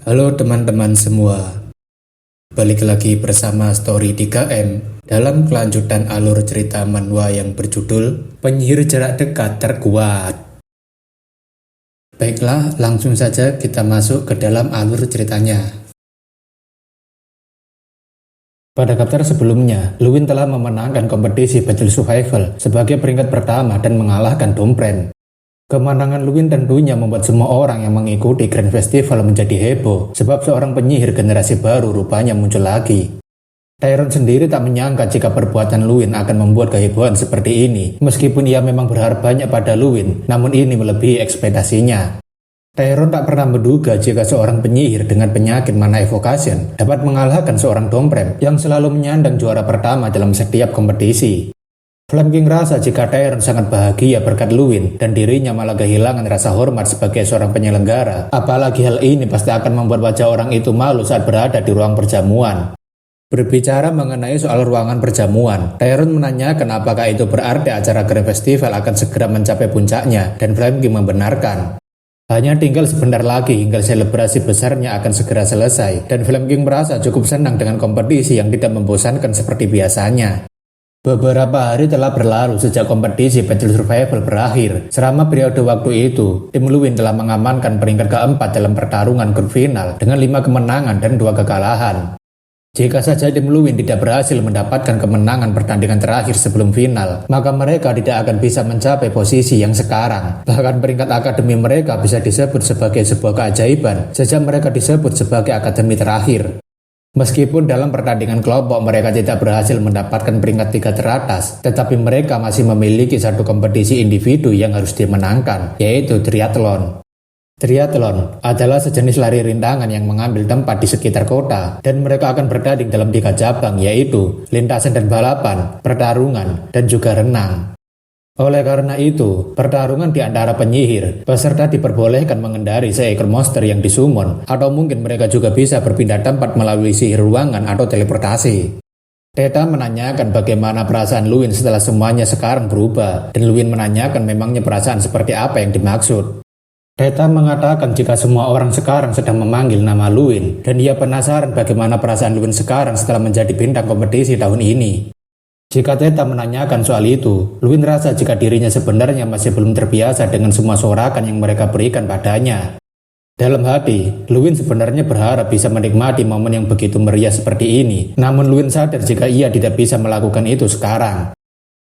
Halo teman-teman semua, balik lagi bersama Story 3M dalam kelanjutan alur cerita manhwa yang berjudul Penyihir Jarak Dekat Terkuat. Baiklah, langsung saja kita masuk ke dalam alur ceritanya. Pada chapter sebelumnya, Luwin telah memenangkan kompetisi Battle Survival sebagai peringkat pertama dan mengalahkan Dompren. Kemenangan Luwin tentunya membuat semua orang yang mengikuti Grand Festival menjadi heboh sebab seorang penyihir generasi baru rupanya muncul lagi. Tyron sendiri tak menyangka jika perbuatan Luwin akan membuat kehebohan seperti ini. Meskipun ia memang berharap banyak pada Luwin, namun ini melebihi ekspektasinya. Tyron tak pernah menduga jika seorang penyihir dengan penyakit mana evocation dapat mengalahkan seorang Domprem yang selalu menyandang juara pertama dalam setiap kompetisi. Flame King rasa jika Tyron sangat bahagia berkat Luwin dan dirinya malah kehilangan rasa hormat sebagai seorang penyelenggara. Apalagi hal ini pasti akan membuat wajah orang itu malu saat berada di ruang perjamuan. Berbicara mengenai soal ruangan perjamuan, Tyron menanyakan apakah itu berarti acara Grand Festival akan segera mencapai puncaknya, dan Flame King membenarkan. Hanya tinggal sebentar lagi hingga selebrasi besarnya akan segera selesai, dan Flame King merasa cukup senang dengan kompetisi yang tidak membosankan seperti biasanya. Beberapa hari telah berlalu sejak kompetisi Battle Survival berakhir. Selama periode waktu itu, tim Luwin telah mengamankan peringkat keempat dalam pertarungan grup final dengan 5 kemenangan dan 2 kekalahan. Jika saja tim Luwin tidak berhasil mendapatkan kemenangan pertandingan terakhir sebelum final, maka mereka tidak akan bisa mencapai posisi yang sekarang. Bahkan peringkat akademi mereka bisa disebut sebagai sebuah keajaiban, sejak mereka disebut sebagai akademi terakhir. Meskipun dalam pertandingan kelompok mereka tidak berhasil mendapatkan peringkat 3 teratas, tetapi mereka masih memiliki satu kompetisi individu yang harus dimenangkan, yaitu triathlon. Triathlon adalah sejenis lari rintangan yang mengambil tempat di sekitar kota, dan mereka akan bertanding dalam 3 cabang, yaitu lintasan dan balapan, pertarungan, dan juga renang. Oleh karena itu, pertarungan di antara penyihir, peserta diperbolehkan mengendari seekor monster yang disummon, atau mungkin mereka juga bisa berpindah tempat melalui sihir ruangan atau teleportasi. Theta menanyakan bagaimana perasaan Luwin setelah semuanya sekarang berubah, dan Luwin menanyakan memangnya perasaan seperti apa yang dimaksud. Theta mengatakan jika semua orang sekarang sedang memanggil nama Luwin, dan ia penasaran bagaimana perasaan Luwin sekarang setelah menjadi bintang kompetisi tahun ini. Jika Theta menanyakan soal itu, Luwin rasa jika dirinya sebenarnya masih belum terbiasa dengan semua sorakan yang mereka berikan padanya. Dalam hati, Luwin sebenarnya berharap bisa menikmati momen yang begitu meriah seperti ini, namun Luwin sadar jika ia tidak bisa melakukan itu sekarang.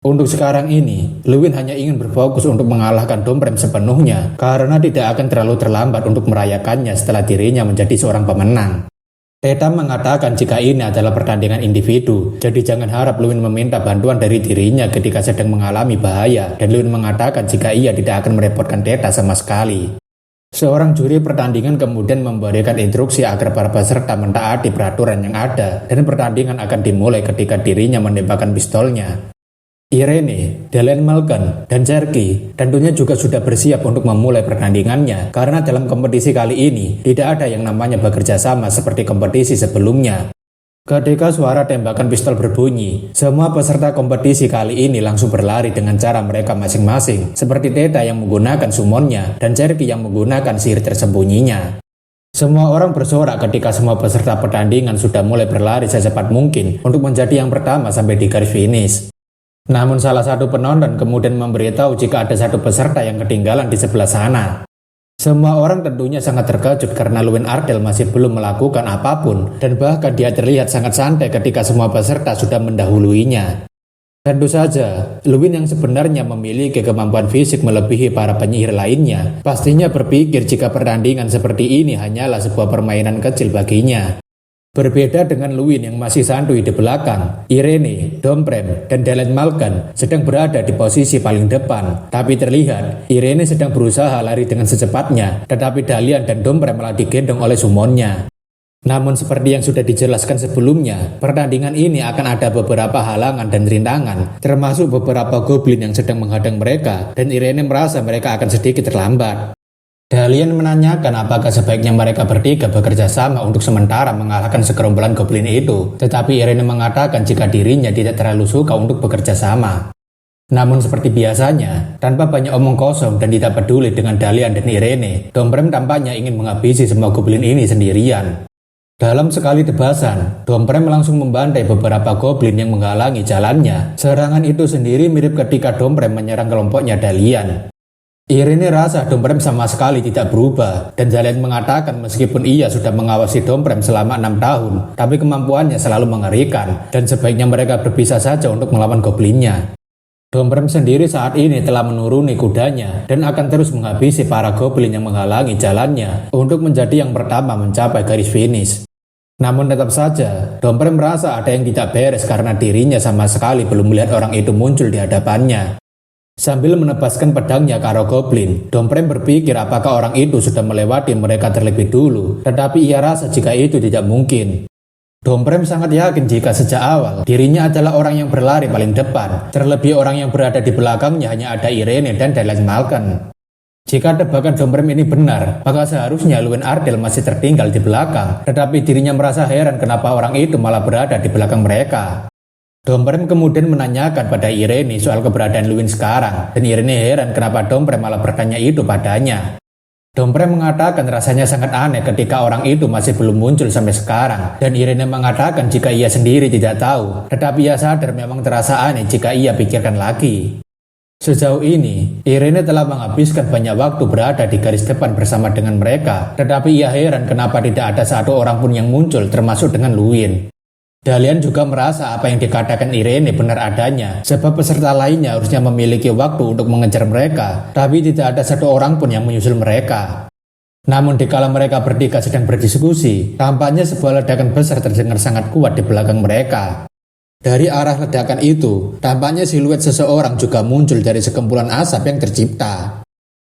Untuk sekarang ini, Luwin hanya ingin berfokus untuk mengalahkan Domprem sepenuhnya, karena tidak akan terlalu terlambat untuk merayakannya setelah dirinya menjadi seorang pemenang. Theta mengatakan jika ini adalah pertandingan individu, jadi jangan harap Luwin meminta bantuan dari dirinya ketika sedang mengalami bahaya, dan Luwin mengatakan jika ia tidak akan merepotkan Theta sama sekali. Seorang juri pertandingan kemudian memberikan instruksi agar para peserta mentaati peraturan yang ada, dan pertandingan akan dimulai ketika dirinya menembakkan pistolnya. Irene, Dalen Malkan, dan Cherky tentunya juga sudah bersiap untuk memulai pertandingannya karena dalam kompetisi kali ini tidak ada yang namanya bekerja sama seperti kompetisi sebelumnya. Ketika suara tembakan pistol berbunyi, semua peserta kompetisi kali ini langsung berlari dengan cara mereka masing-masing, seperti Theta yang menggunakan summonnya dan Cherky yang menggunakan sihir tersembunyinya. Semua orang bersorak ketika semua peserta pertandingan sudah mulai berlari secepat mungkin untuk menjadi yang pertama sampai di garis finish. Namun salah satu penonton kemudian memberitahu jika ada satu peserta yang ketinggalan di sebelah sana. Semua orang tentunya sangat terkejut karena Luwin Ardell masih belum melakukan apapun, dan bahkan dia terlihat sangat santai ketika semua peserta sudah mendahuluinya. Tentu saja, Luwin yang sebenarnya memiliki kemampuan fisik melebihi para penyihir lainnya, pastinya berpikir jika pertandingan seperti ini hanyalah sebuah permainan kecil baginya. Berbeda dengan Luwin yang masih santuy di belakang, Irene, Domprem, dan Dalen Malkan sedang berada di posisi paling depan. Tapi terlihat, Irene sedang berusaha lari dengan secepatnya, tetapi Dalian dan Domprem malah digendong oleh summonnya. Namun seperti yang sudah dijelaskan sebelumnya, pertandingan ini akan ada beberapa halangan dan rintangan, termasuk beberapa goblin yang sedang menghadang mereka, dan Irene merasa mereka akan sedikit terlambat. Dalian menanyakan apakah sebaiknya mereka bertiga bekerja sama untuk sementara mengalahkan segerombolan goblin itu, tetapi Irene mengatakan jika dirinya tidak terlalu suka untuk bekerja sama. Namun seperti biasanya, tanpa banyak omong kosong dan tidak peduli dengan Dalian dan Irene, Domprem tampaknya ingin menghabisi semua goblin ini sendirian. Dalam sekali tebasan, Domprem langsung membantai beberapa goblin yang menghalangi jalannya. Serangan itu sendiri mirip ketika Domprem menyerang kelompoknya Dalian. Irene rasa Domprem sama sekali tidak berubah, dan Dalian mengatakan meskipun ia sudah mengawasi Domprem selama 6 tahun, tapi kemampuannya selalu mengerikan, dan sebaiknya mereka berpisah saja untuk melawan goblinnya. Domprem sendiri saat ini telah menuruni kudanya dan akan terus menghabisi para goblin yang menghalangi jalannya untuk menjadi yang pertama mencapai garis finish. Namun tetap saja, Domprem merasa ada yang tidak beres karena dirinya sama sekali belum melihat orang itu muncul di hadapannya. Sambil menebaskan pedangnya ke arah goblin, Domprem berpikir apakah orang itu sudah melewati mereka terlebih dulu, tetapi ia rasa jika itu tidak mungkin. Domprem sangat yakin jika sejak awal dirinya adalah orang yang berlari paling depan, terlebih orang yang berada di belakangnya hanya ada Irene dan Dalian Malkan. Jika tebakan Domprem ini benar, maka seharusnya Luwin Ardell masih tertinggal di belakang, tetapi dirinya merasa heran kenapa orang itu malah berada di belakang mereka. Domprem kemudian menanyakan pada Irene soal keberadaan Luwin sekarang, dan Irene heran kenapa Domprem malah bertanya itu padanya. Domprem mengatakan rasanya sangat aneh ketika orang itu masih belum muncul sampai sekarang, dan Irene mengatakan jika ia sendiri tidak tahu, tetapi ia sadar memang terasa aneh jika ia pikirkan lagi. Sejauh ini, Irene telah menghabiskan banyak waktu berada di garis depan bersama dengan mereka, tetapi ia heran kenapa tidak ada satu orang pun yang muncul termasuk dengan Luwin. Dalian juga merasa apa yang dikatakan Irene benar adanya, sebab peserta lainnya harusnya memiliki waktu untuk mengejar mereka, tapi tidak ada satu orang pun yang menyusul mereka. Namun dikala mereka bertiga sedang berdiskusi, tampaknya sebuah ledakan besar terdengar sangat kuat di belakang mereka. Dari arah ledakan itu, tampaknya siluet seseorang juga muncul dari sekumpulan asap yang tercipta.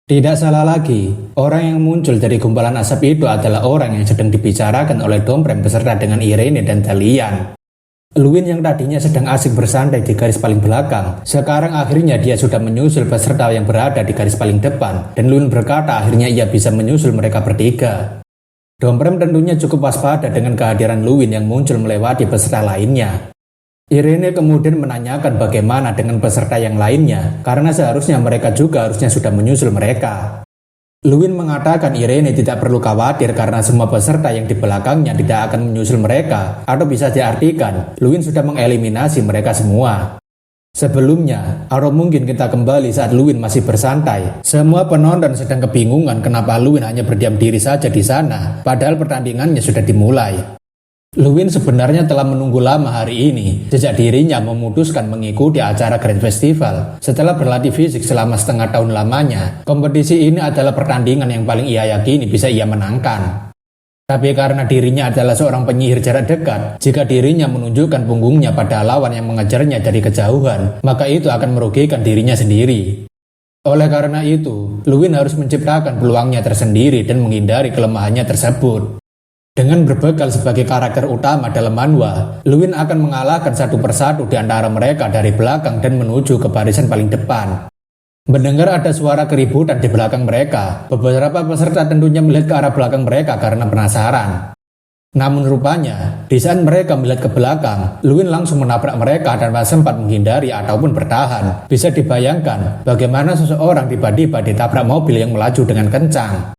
Tidak salah lagi, orang yang muncul dari gumpalan asap itu adalah orang yang sedang dibicarakan oleh Domprem beserta dengan Irene dan Dalian. Luwin yang tadinya sedang asik bersantai di garis paling belakang, sekarang akhirnya dia sudah menyusul peserta yang berada di garis paling depan, dan Luwin berkata akhirnya ia bisa menyusul mereka bertiga. Domprem tentunya cukup waspada dengan kehadiran Luwin yang muncul melewati peserta lainnya. Irene kemudian menanyakan bagaimana dengan peserta yang lainnya, karena seharusnya mereka juga harusnya sudah menyusul mereka. Luwin mengatakan Irene tidak perlu khawatir karena semua peserta yang di belakangnya tidak akan menyusul mereka, atau bisa diartikan, Luwin sudah mengeliminasi mereka semua. Sebelumnya, atau mungkin kita kembali saat Luwin masih bersantai, semua penonton sedang kebingungan kenapa Luwin hanya berdiam diri saja di sana, padahal pertandingannya sudah dimulai. Luwin sebenarnya telah menunggu lama hari ini, sejak dirinya memutuskan mengikuti acara Grand Festival. Setelah berlatih fisik selama setengah tahun lamanya, kompetisi ini adalah pertandingan yang paling ia yakini bisa ia menangkan. Tapi karena dirinya adalah seorang penyihir jarak dekat, jika dirinya menunjukkan punggungnya pada lawan yang mengejarnya dari kejauhan, maka itu akan merugikan dirinya sendiri. Oleh karena itu, Luwin harus menciptakan peluangnya tersendiri dan menghindari kelemahannya tersebut. Dengan berbekal sebagai karakter utama dalam manhwa, Luwin akan mengalahkan satu persatu di antara mereka dari belakang dan menuju ke barisan paling depan. Mendengar ada suara keributan di belakang mereka, beberapa peserta tentunya melihat ke arah belakang mereka karena penasaran. Namun rupanya, di saat mereka melihat ke belakang, Luwin langsung menabrak mereka tanpa sempat menghindari ataupun bertahan. Bisa dibayangkan bagaimana seseorang tiba-tiba ditabrak mobil yang melaju dengan kencang.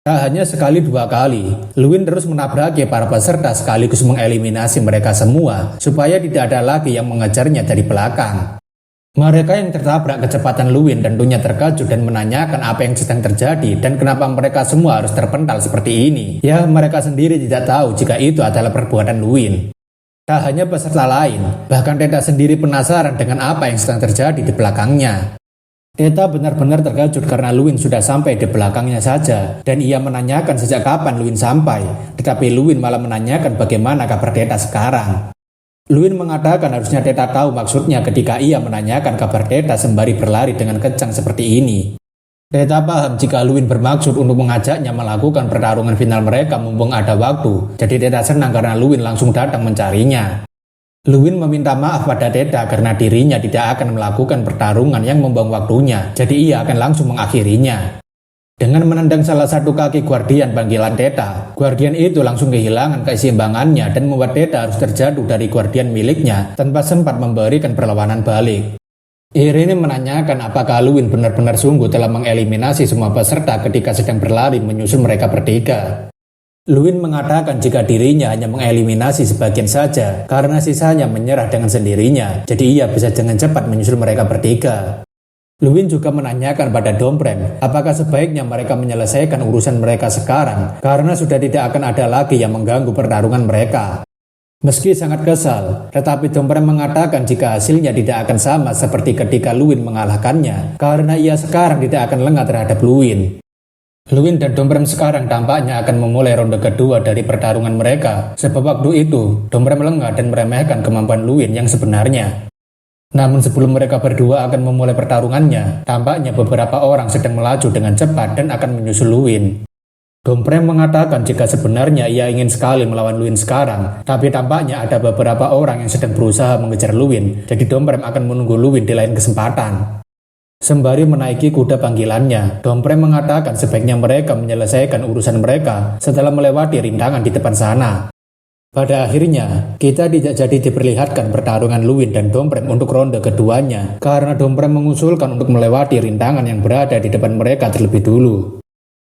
Tak hanya sekali dua kali, Luwin terus menabraki para peserta sekaligus mengeliminasi mereka semua supaya tidak ada lagi yang mengejarnya dari belakang. Mereka yang tertabrak kecepatan Luwin tentunya terkejut dan menanyakan apa yang sedang terjadi dan kenapa mereka semua harus terpental seperti ini. Ya, mereka sendiri tidak tahu jika itu adalah perbuatan Luwin. Tak hanya peserta lain, bahkan Teta sendiri penasaran dengan apa yang sedang terjadi di belakangnya. Teta benar-benar terkejut karena Luwin sudah sampai di belakangnya saja, dan ia menanyakan sejak kapan Luwin sampai, tetapi Luwin malah menanyakan bagaimana kabar Teta sekarang. Luwin mengatakan harusnya Teta tahu maksudnya ketika ia menanyakan kabar Teta sembari berlari dengan kencang seperti ini. Teta paham jika Luwin bermaksud untuk mengajaknya melakukan pertarungan final mereka mumpung ada waktu, jadi Teta senang karena Luwin langsung datang mencarinya. Luwin meminta maaf pada Teta karena dirinya tidak akan melakukan pertarungan yang membuang waktunya, jadi ia akan langsung mengakhirinya. Dengan menendang salah satu kaki Guardian panggilan Teta, Guardian itu langsung kehilangan keseimbangannya dan membuat Teta harus terjatuh dari Guardian miliknya tanpa sempat memberikan perlawanan balik. Irene menanyakan apakah Luwin benar-benar sungguh telah mengeliminasi semua peserta ketika sedang berlari menyusul mereka bertiga. Luwin mengatakan jika dirinya hanya mengeliminasi sebagian saja karena sisanya menyerah dengan sendirinya, jadi ia bisa dengan cepat menyusul mereka bertiga. Luwin juga menanyakan pada Domprem apakah sebaiknya mereka menyelesaikan urusan mereka sekarang karena sudah tidak akan ada lagi yang mengganggu pertarungan mereka. Meski sangat kesal, tetapi Domprem mengatakan jika hasilnya tidak akan sama seperti ketika Luwin mengalahkannya karena ia sekarang tidak akan lengah terhadap Luwin. Luwin dan Domprem sekarang tampaknya akan memulai ronde kedua dari pertarungan mereka, sebab waktu itu Domprem lengah dan meremehkan kemampuan Luwin yang sebenarnya. Namun sebelum mereka berdua akan memulai pertarungannya, tampaknya beberapa orang sedang melaju dengan cepat dan akan menyusul Luwin. Domprem mengatakan jika sebenarnya ia ingin sekali melawan Luwin sekarang, tapi tampaknya ada beberapa orang yang sedang berusaha mengejar Luwin, jadi Domprem akan menunggu Luwin di lain kesempatan. Sembari menaiki kuda panggilannya, Domprem mengatakan sebaiknya mereka menyelesaikan urusan mereka setelah melewati rintangan di depan sana. Pada akhirnya, kita tidak jadi diperlihatkan pertarungan Luwin dan Domprem untuk ronde keduanya karena Domprem mengusulkan untuk melewati rintangan yang berada di depan mereka terlebih dulu.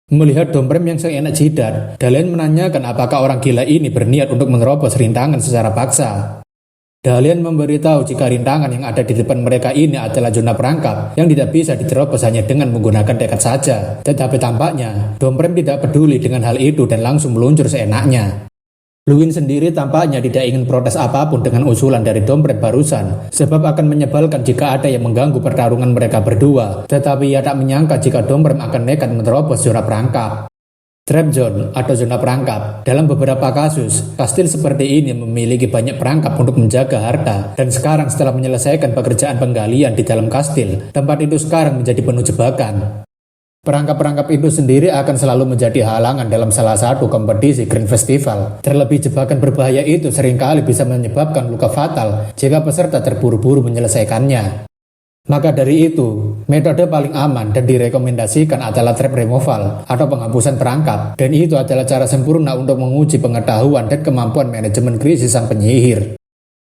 Melihat Domprem yang seenak jidat, Dalian menanyakan apakah orang gila ini berniat untuk menerobos rintangan secara paksa. Dalian memberitahu jika rintangan yang ada di depan mereka ini adalah zona perangkap yang tidak bisa diterobos hanya dengan menggunakan tekad saja. Tetapi tampaknya, Domprem tidak peduli dengan hal itu dan langsung meluncur seenaknya. Luwin sendiri tampaknya tidak ingin protes apapun dengan usulan dari Domprem barusan, sebab akan menyebalkan jika ada yang mengganggu pertarungan mereka berdua, tetapi ia tak menyangka jika Domprem akan nekat menerobos zona perangkap. Trap zone atau zona perangkap. Dalam beberapa kasus, kastil seperti ini memiliki banyak perangkap untuk menjaga harta, dan sekarang setelah menyelesaikan pekerjaan penggalian di dalam kastil, tempat itu sekarang menjadi penuh jebakan. Perangkap-perangkap itu sendiri akan selalu menjadi halangan dalam salah satu kompetisi Grand Festival. Terlebih jebakan berbahaya itu seringkali bisa menyebabkan luka fatal jika peserta terburu-buru menyelesaikannya. Maka dari itu, metode paling aman dan direkomendasikan adalah trap removal atau penghapusan perangkap, dan itu adalah cara sempurna untuk menguji pengetahuan dan kemampuan manajemen krisis sang penyihir.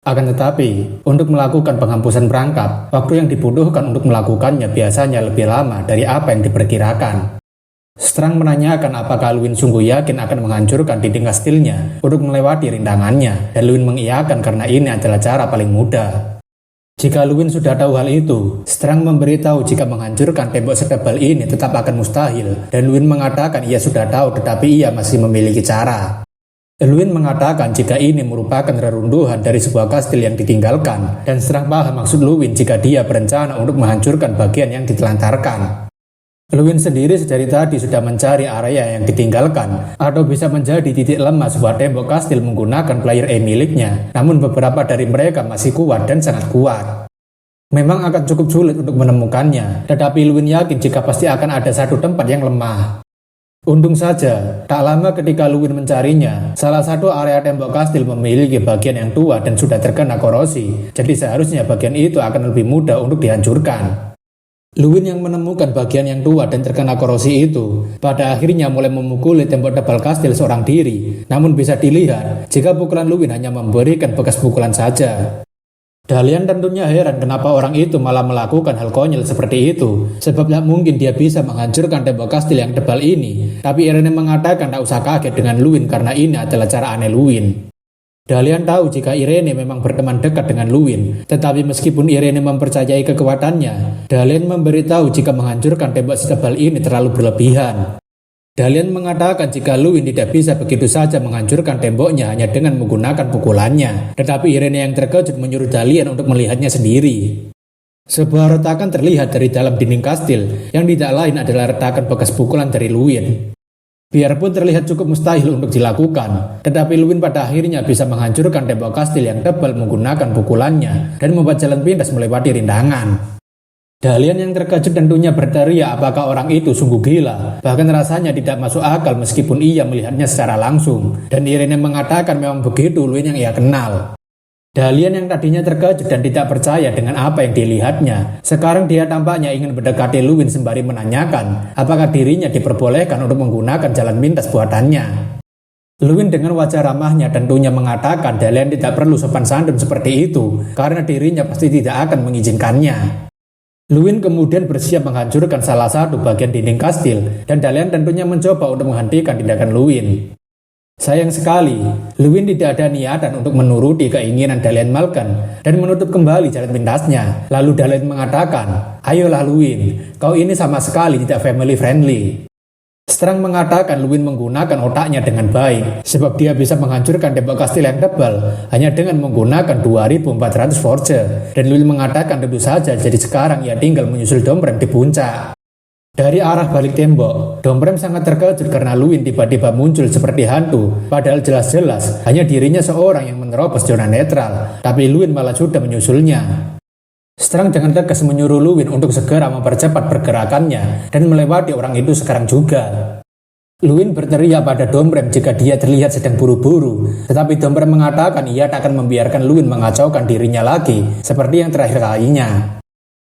Akan tetapi, untuk melakukan penghapusan perangkap, waktu yang dibutuhkan untuk melakukannya biasanya lebih lama dari apa yang diperkirakan. Strang menanyakan apakah Luwin sungguh yakin akan menghancurkan dinding kastilnya untuk melewati rintangannya, dan Luwin mengiyakan karena ini adalah cara paling mudah. Jika Luwin sudah tahu hal itu, Strang memberitahu jika menghancurkan tembok setebal ini tetap akan mustahil, dan Luwin mengatakan ia sudah tahu tetapi ia masih memiliki cara. Luwin mengatakan jika ini merupakan reruntuhan dari sebuah kastil yang ditinggalkan, dan Strang paham maksud Luwin jika dia berencana untuk menghancurkan bagian yang ditelantarkan. Luwin sendiri sedari tadi sudah mencari area yang ditinggalkan atau bisa menjadi titik lemah sebuah tembok kastil menggunakan player E miliknya, namun beberapa dari mereka masih kuat dan sangat kuat. Memang akan cukup sulit untuk menemukannya, tetapi Luwin yakin jika pasti akan ada satu tempat yang lemah. Untung saja, tak lama ketika Luwin mencarinya, salah satu area tembok kastil memiliki bagian yang tua dan sudah terkena korosi, jadi seharusnya bagian itu akan lebih mudah untuk dihancurkan. Luwin yang menemukan bagian yang tua dan terkena korosi itu, pada akhirnya mulai memukuli tembok tebal kastil seorang diri, namun bisa dilihat jika pukulan Luwin hanya memberikan bekas pukulan saja. Dalian tentunya heran kenapa orang itu malah melakukan hal konyol seperti itu, sebab tak mungkin dia bisa menghancurkan tembok kastil yang tebal ini, tapi Irene mengatakan tak usah kaget dengan Luwin karena ini adalah cara aneh Luwin. Dalian tahu jika Irene memang berteman dekat dengan Luwin, tetapi meskipun Irene mempercayai kekuatannya, Dalian memberitahu jika menghancurkan tembok setebal ini terlalu berlebihan. Dalian mengatakan jika Luwin tidak bisa begitu saja menghancurkan temboknya hanya dengan menggunakan pukulannya, tetapi Irene yang terkejut menyuruh Dalian untuk melihatnya sendiri. Sebuah retakan terlihat dari dalam dinding kastil, yang tidak lain adalah retakan bekas pukulan dari Luwin. Biarpun terlihat cukup mustahil untuk dilakukan, tetapi Luwin pada akhirnya bisa menghancurkan tembok kastil yang tebal menggunakan pukulannya dan membuat jalan pintas melewati rintangan. Dalian yang terkejut tentunya berteriak apakah orang itu sungguh gila, bahkan rasanya tidak masuk akal meskipun ia melihatnya secara langsung, dan Irene mengatakan memang begitu Luwin yang ia kenal. Dalian yang tadinya terkejut dan tidak percaya dengan apa yang dilihatnya, sekarang dia tampaknya ingin mendekati Luwin sembari menanyakan apakah dirinya diperbolehkan untuk menggunakan jalan pintas buatannya. Luwin dengan wajah ramahnya tentunya mengatakan Dalian tidak perlu sopan santun seperti itu, karena dirinya pasti tidak akan mengizinkannya. Luwin kemudian bersiap menghancurkan salah satu bagian dinding kastil, dan Dalian tentunya mencoba untuk menghentikan tindakan Luwin. Sayang sekali, Luwin tidak ada niatan untuk menuruti keinginan Dalian Malkan dan menutup kembali jalan pintasnya. Lalu Dalian mengatakan, "Ayolah Luwin, kau ini sama sekali tidak family friendly." Strang mengatakan Luwin menggunakan otaknya dengan baik, sebab dia bisa menghancurkan tembok kastil yang tebal hanya dengan menggunakan 2400 forge. Dan Luwin mengatakan tentu saja, jadi sekarang ia tinggal menyusul Domprem di puncak. Dari arah balik tembok, Domprem sangat terkejut karena Luwin tiba-tiba muncul seperti hantu, padahal jelas-jelas hanya dirinya seorang yang menerobos zona netral, tapi Luwin malah sudah menyusulnya. Strang dengan tegas menyuruh Luwin untuk segera mempercepat pergerakannya dan melewati orang itu sekarang juga. Luwin berteriak pada Domprem jika dia terlihat sedang buru-buru, tetapi Domprem mengatakan ia tak akan membiarkan Luwin mengacaukan dirinya lagi seperti yang terakhir kalinya.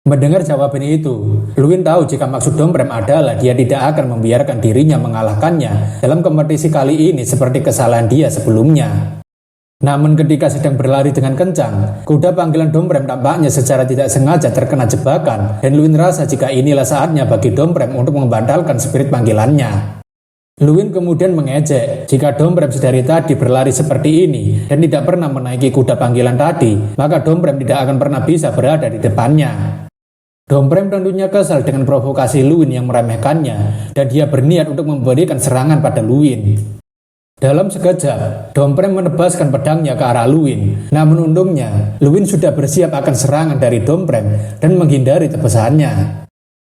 Mendengar jawaban itu, Luwin tahu jika maksud Domprem adalah dia tidak akan membiarkan dirinya mengalahkannya dalam kompetisi kali ini seperti kesalahan dia sebelumnya. Namun ketika sedang berlari dengan kencang, kuda panggilan Domprem tampaknya secara tidak sengaja terkena jebakan, dan Luwin rasa jika inilah saatnya bagi Domprem untuk membantalkan spirit panggilannya. Luwin kemudian mengejek jika Domprem sedari tadi berlari seperti ini dan tidak pernah menaiki kuda panggilan tadi, maka Domprem tidak akan pernah bisa berada di depannya. Domprem tentunya kesal dengan provokasi Luwin yang meremehkannya, dan dia berniat untuk memberikan serangan pada Luwin. Dalam sekejap, Domprem menebaskan pedangnya ke arah Luwin. Namun untungnya, Luwin sudah bersiap akan serangan dari Domprem dan menghindari tebasannya.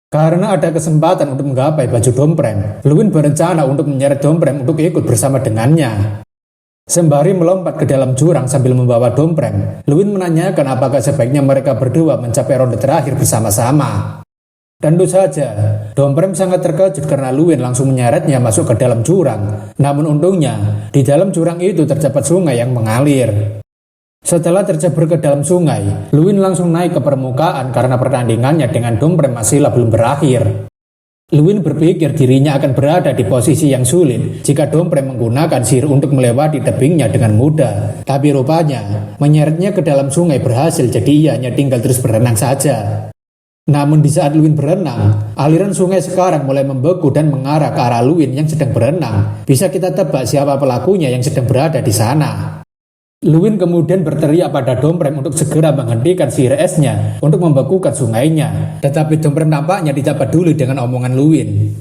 Karena ada kesempatan untuk menggapai baju Domprem, Luwin berencana untuk menyeret Domprem untuk ikut bersama dengannya. Sembari melompat ke dalam jurang sambil membawa Domprem, Luwin menanyakan apakah sebaiknya mereka berdua mencapai ronde terakhir bersama-sama. Tentu saja, Domprem sangat terkejut karena Luwin langsung menyeretnya masuk ke dalam jurang. Namun untungnya, di dalam jurang itu terdapat sungai yang mengalir. Setelah tercebur ke dalam sungai, Luwin langsung naik ke permukaan karena pertandingannya dengan Domprem masihlah belum berakhir. Luwin berpikir dirinya akan berada di posisi yang sulit jika Domprem menggunakan sihir untuk melewati tebingnya dengan mudah. Tapi rupanya, menyeretnya ke dalam sungai berhasil, jadi ia hanya tinggal terus berenang saja. Namun di saat Luwin berenang, aliran sungai sekarang mulai membeku dan mengarah ke arah Luwin yang sedang berenang. Bisa kita tebak siapa pelakunya yang sedang berada di sana. Luwin kemudian berteriak pada Domprem untuk segera menghentikan sihir esnya untuk membekukan sungainya. Tetapi Domprem nampaknya tidak peduli dengan omongan Luwin.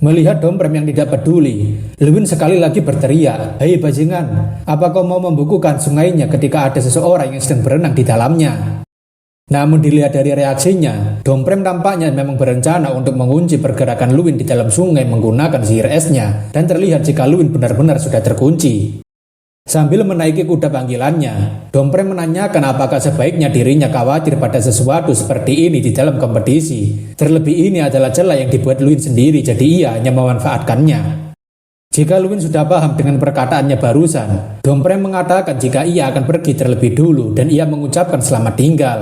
Melihat Domprem yang tidak peduli, Luwin sekali lagi berteriak, "Hei bajingan, apa kau mau membekukan sungainya ketika ada seseorang yang sedang berenang di dalamnya?" Namun dilihat dari reaksinya, Domprem tampaknya memang berencana untuk mengunci pergerakan Luwin di dalam sungai menggunakan sihir esnya, dan terlihat jika Luwin benar-benar sudah terkunci. Sambil menaiki kuda panggilannya, Domprem menanyakan apakah sebaiknya dirinya khawatir pada sesuatu seperti ini di dalam kompetisi. Terlebih ini adalah celah yang dibuat Luwin sendiri, jadi ia hanya memanfaatkannya. Jika Luwin sudah paham dengan perkataannya barusan, Domprem mengatakan jika ia akan pergi terlebih dulu dan ia mengucapkan selamat tinggal.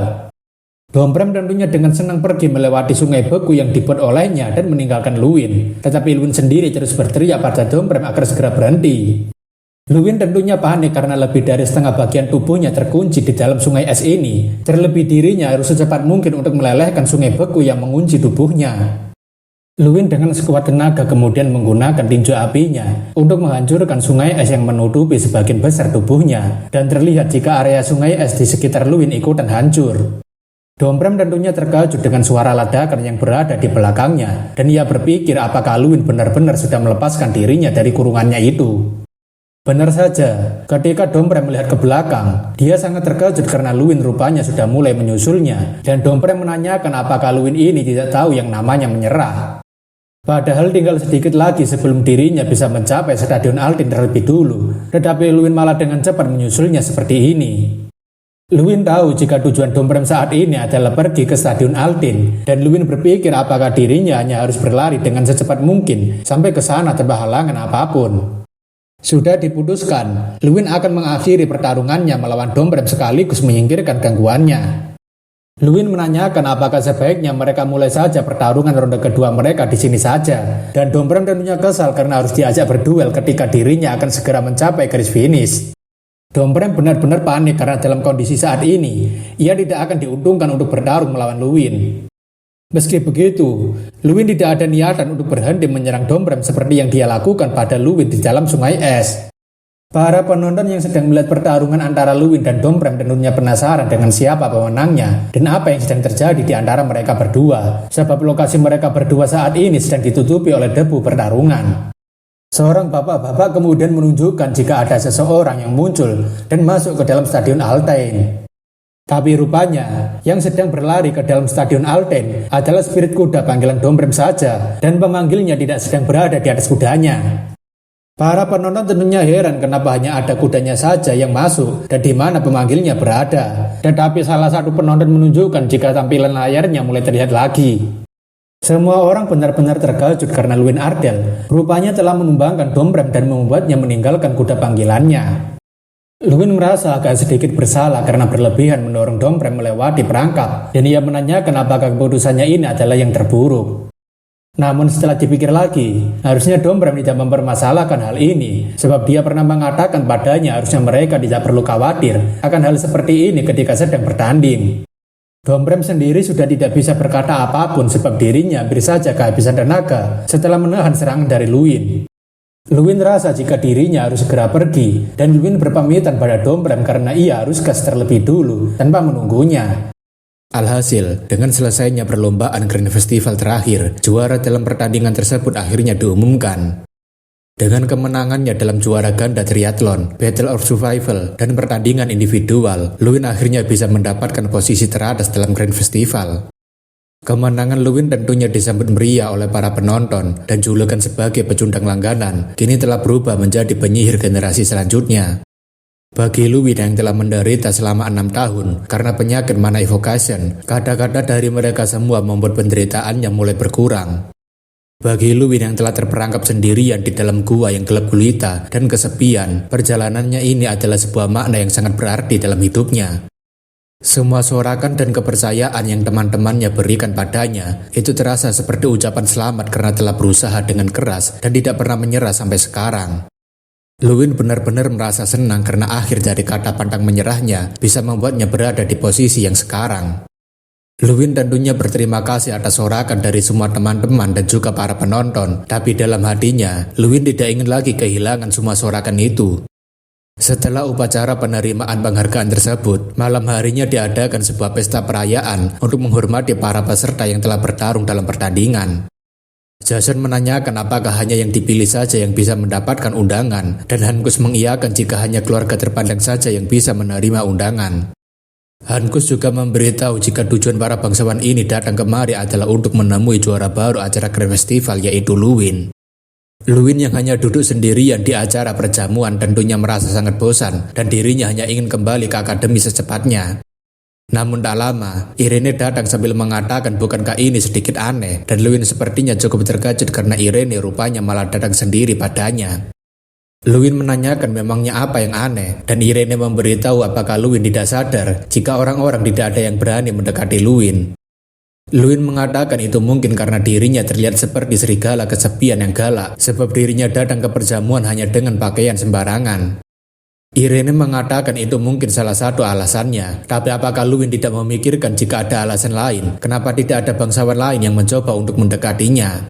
Domprem tentunya dengan senang pergi melewati sungai beku yang dibuat olehnya dan meninggalkan Luwin. Tetapi Luwin sendiri terus berteriak pada Domprem agar segera berhenti. Luwin tentunya panik karena lebih dari setengah bagian tubuhnya terkunci di dalam sungai es ini. Terlebih dirinya harus secepat mungkin untuk melelehkan sungai beku yang mengunci tubuhnya. Luwin dengan sekuat tenaga kemudian menggunakan tinju apinya untuk menghancurkan sungai es yang menutupi sebagian besar tubuhnya. Dan terlihat jika area sungai es di sekitar Luwin ikutan hancur. Domprem tentunya terkejut dengan suara ledakan yang berada di belakangnya, dan ia berpikir apakah Luwin benar-benar sudah melepaskan dirinya dari kurungannya itu. Benar saja, ketika Domprem melihat ke belakang, dia sangat terkejut karena Luwin rupanya sudah mulai menyusulnya, dan Domprem menanyakan apakah Luwin ini tidak tahu yang namanya menyerah. Padahal tinggal sedikit lagi sebelum dirinya bisa mencapai Stadion Altin terlebih dulu, tetapi Luwin malah dengan cepat menyusulnya seperti ini. Luwin tahu jika tujuan Domprem saat ini adalah pergi ke Stadion Altin, dan Luwin berpikir apakah dirinya hanya harus berlari dengan secepat mungkin sampai ke sana tanpa halangan apapun. Sudah diputuskan, Luwin akan mengakhiri pertarungannya melawan Domprem sekaligus menyingkirkan gangguannya. Luwin menanyakan apakah sebaiknya mereka mulai saja pertarungan ronde kedua mereka di sini saja, dan Domprem tentunya kesal karena harus diajak berduel ketika dirinya akan segera mencapai garis finish. Domprem benar-benar panik karena dalam kondisi saat ini, ia tidak akan diuntungkan untuk bertarung melawan Luwin. Meski begitu, Luwin tidak ada niatan untuk berhenti menyerang Domprem seperti yang dia lakukan pada Luwin di dalam sungai es. Para penonton yang sedang melihat pertarungan antara Luwin dan Domprem tentunya penasaran dengan siapa pemenangnya dan apa yang sedang terjadi di antara mereka berdua, sebab lokasi mereka berdua saat ini sedang ditutupi oleh debu pertarungan. Seorang bapak-bapak kemudian menunjukkan jika ada seseorang yang muncul dan masuk ke dalam Stadion Altain. Tapi rupanya, yang sedang berlari ke dalam Stadion Altain adalah spirit kuda panggilan Domprem saja, dan pemanggilnya tidak sedang berada di atas kudanya. Para penonton tentunya heran kenapa hanya ada kudanya saja yang masuk dan di mana pemanggilnya berada. Tetapi salah satu penonton menunjukkan jika tampilan layarnya mulai terlihat lagi. Semua orang benar-benar terkejut karena Luwin Ardell rupanya telah menumbangkan Domprem dan membuatnya meninggalkan kuda panggilannya. Luwin merasa agak sedikit bersalah karena berlebihan mendorong Domprem melewati perangkap dan ia menanyakan apakah keputusannya ini adalah yang terburuk. Namun setelah dipikir lagi, harusnya Domprem tidak mempermasalahkan hal ini sebab dia pernah mengatakan padanya harusnya mereka tidak perlu khawatir akan hal seperti ini ketika sedang bertanding. Domprem sendiri sudah tidak bisa berkata apapun sebab dirinya hampir saja kehabisan tenaga setelah menahan serangan dari Luwin. Luwin rasa jika dirinya harus segera pergi dan Luwin berpamitan pada Domprem karena ia harus gas terlebih dulu tanpa menunggunya. Alhasil, dengan selesainya perlombaan Grand Festival terakhir, juara dalam pertandingan tersebut akhirnya diumumkan. Dengan kemenangannya dalam juara ganda triathlon, Battle of Survival, dan pertandingan individual, Luwin akhirnya bisa mendapatkan posisi teratas dalam Grand Festival. Kemenangan Luwin tentunya disambut meriah oleh para penonton dan julukan sebagai pecundang langganan kini telah berubah menjadi penyihir generasi selanjutnya. Bagi Luwin yang telah menderita selama 6 tahun karena penyakit mana evocation, kata-kata dari mereka semua membuat penderitaannya mulai berkurang. Bagi Luwin yang telah terperangkap sendirian di dalam gua yang gelap gulita dan kesepian, perjalanannya ini adalah sebuah makna yang sangat berarti dalam hidupnya. Semua sorakan dan kepercayaan yang teman-temannya berikan padanya itu terasa seperti ucapan selamat karena telah berusaha dengan keras dan tidak pernah menyerah sampai sekarang. Luwin benar-benar merasa senang karena akhir dari kata pantang menyerahnya bisa membuatnya berada di posisi yang sekarang. Luwin tentunya berterima kasih atas sorakan dari semua teman-teman dan juga para penonton, tapi dalam hatinya, Luwin tidak ingin lagi kehilangan semua sorakan itu. Setelah upacara penerimaan penghargaan tersebut, malam harinya diadakan sebuah pesta perayaan untuk menghormati para peserta yang telah bertarung dalam pertandingan. Jason menanyakan apakah hanya yang dipilih saja yang bisa mendapatkan undangan, dan Hankus mengiyakan jika hanya keluarga terpandang saja yang bisa menerima undangan. Hankus juga memberitahu jika tujuan para bangsawan ini datang kemari adalah untuk menemui juara baru acara Grand Festival yaitu Luwin. Luwin yang hanya duduk sendirian di acara perjamuan tentunya merasa sangat bosan dan dirinya hanya ingin kembali ke akademi secepatnya. Namun tak lama, Irene datang sambil mengatakan bukankah ini sedikit aneh dan Luwin sepertinya cukup terkejut karena Irene rupanya malah datang sendiri padanya. Luwin menanyakan memangnya apa yang aneh dan Irene memberitahu apakah Luwin tidak sadar jika orang-orang tidak ada yang berani mendekati Luwin. Luwin mengatakan itu mungkin karena dirinya terlihat seperti serigala kesepian yang galak sebab dirinya datang ke perjamuan hanya dengan pakaian sembarangan. Irene mengatakan itu mungkin salah satu alasannya, tapi apakah Luwin tidak memikirkan jika ada alasan lain, kenapa tidak ada bangsawan lain yang mencoba untuk mendekatinya?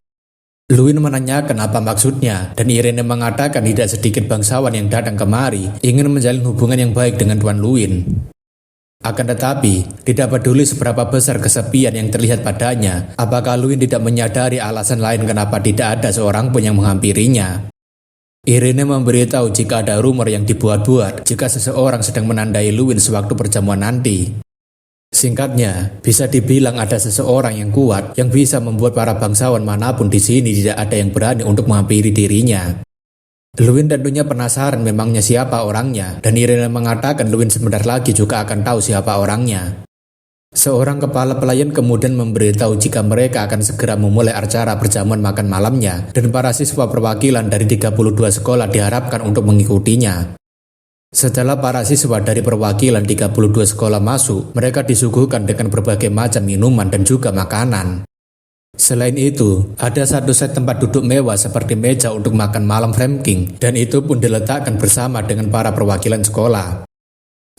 Luwin menanyakan apa maksudnya, dan Irene mengatakan tidak sedikit bangsawan yang datang kemari ingin menjalin hubungan yang baik dengan Tuan Luwin. Akan tetapi, tidak peduli seberapa besar kesepian yang terlihat padanya, apakah Luwin tidak menyadari alasan lain kenapa tidak ada seorang pun yang menghampirinya. Irene memberitahu jika ada rumor yang dibuat-buat jika seseorang sedang menandai Luwin sewaktu perjamuan nanti. Singkatnya, bisa dibilang ada seseorang yang kuat yang bisa membuat para bangsawan manapun di sini tidak ada yang berani untuk menghampiri dirinya. Luwin tentunya penasaran memangnya siapa orangnya, dan Irene mengatakan Luwin sebentar lagi juga akan tahu siapa orangnya. Seorang kepala pelayan kemudian memberitahu jika mereka akan segera memulai acara perjamuan makan malamnya, dan para siswa perwakilan dari 32 sekolah diharapkan untuk mengikutinya. Setelah para siswa dari perwakilan 32 sekolah masuk, mereka disuguhkan dengan berbagai macam minuman dan juga makanan. Selain itu, ada satu set tempat duduk mewah seperti meja untuk makan malam Framking dan itu pun diletakkan bersama dengan para perwakilan sekolah.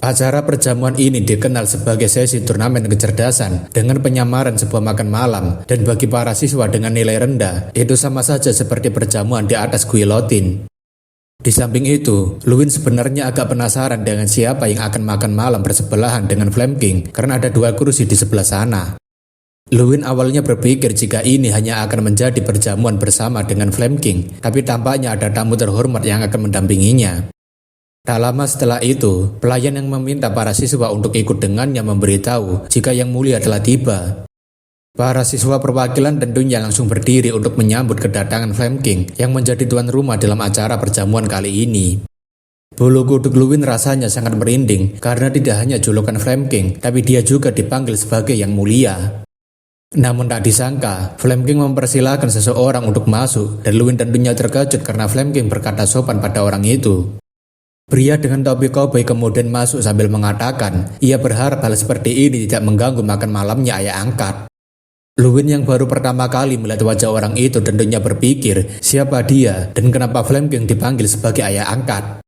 Acara perjamuan ini dikenal sebagai sesi turnamen kecerdasan dengan penyamaran sebuah makan malam, dan bagi para siswa dengan nilai rendah, itu sama saja seperti perjamuan di atas guillotine. Di samping itu, Luwin sebenarnya agak penasaran dengan siapa yang akan makan malam bersebelahan dengan Flame King karena ada 2 kursi di sebelah sana. Luwin awalnya berpikir jika ini hanya akan menjadi perjamuan bersama dengan Flame King, tapi tampaknya ada tamu terhormat yang akan mendampinginya. Tak lama setelah itu, pelayan yang meminta para siswa untuk ikut dengannya memberitahu jika Yang Mulia telah tiba. Para siswa perwakilan tentunya langsung berdiri untuk menyambut kedatangan Flame King yang menjadi tuan rumah dalam acara perjamuan kali ini. Bulu kuduk Luwin rasanya sangat merinding karena tidak hanya julukan Flame King, tapi dia juga dipanggil sebagai Yang Mulia. Namun tak disangka, Flame King mempersilahkan seseorang untuk masuk, dan Luwin tentunya terkejut karena Flame King berkata sopan pada orang itu. Pria dengan topi koboi kemudian masuk sambil mengatakan ia berharap hal seperti ini tidak mengganggu makan malamnya ayah angkat. Luwin yang baru pertama kali melihat wajah orang itu tentunya berpikir siapa dia dan kenapa Flame King dipanggil sebagai ayah angkat.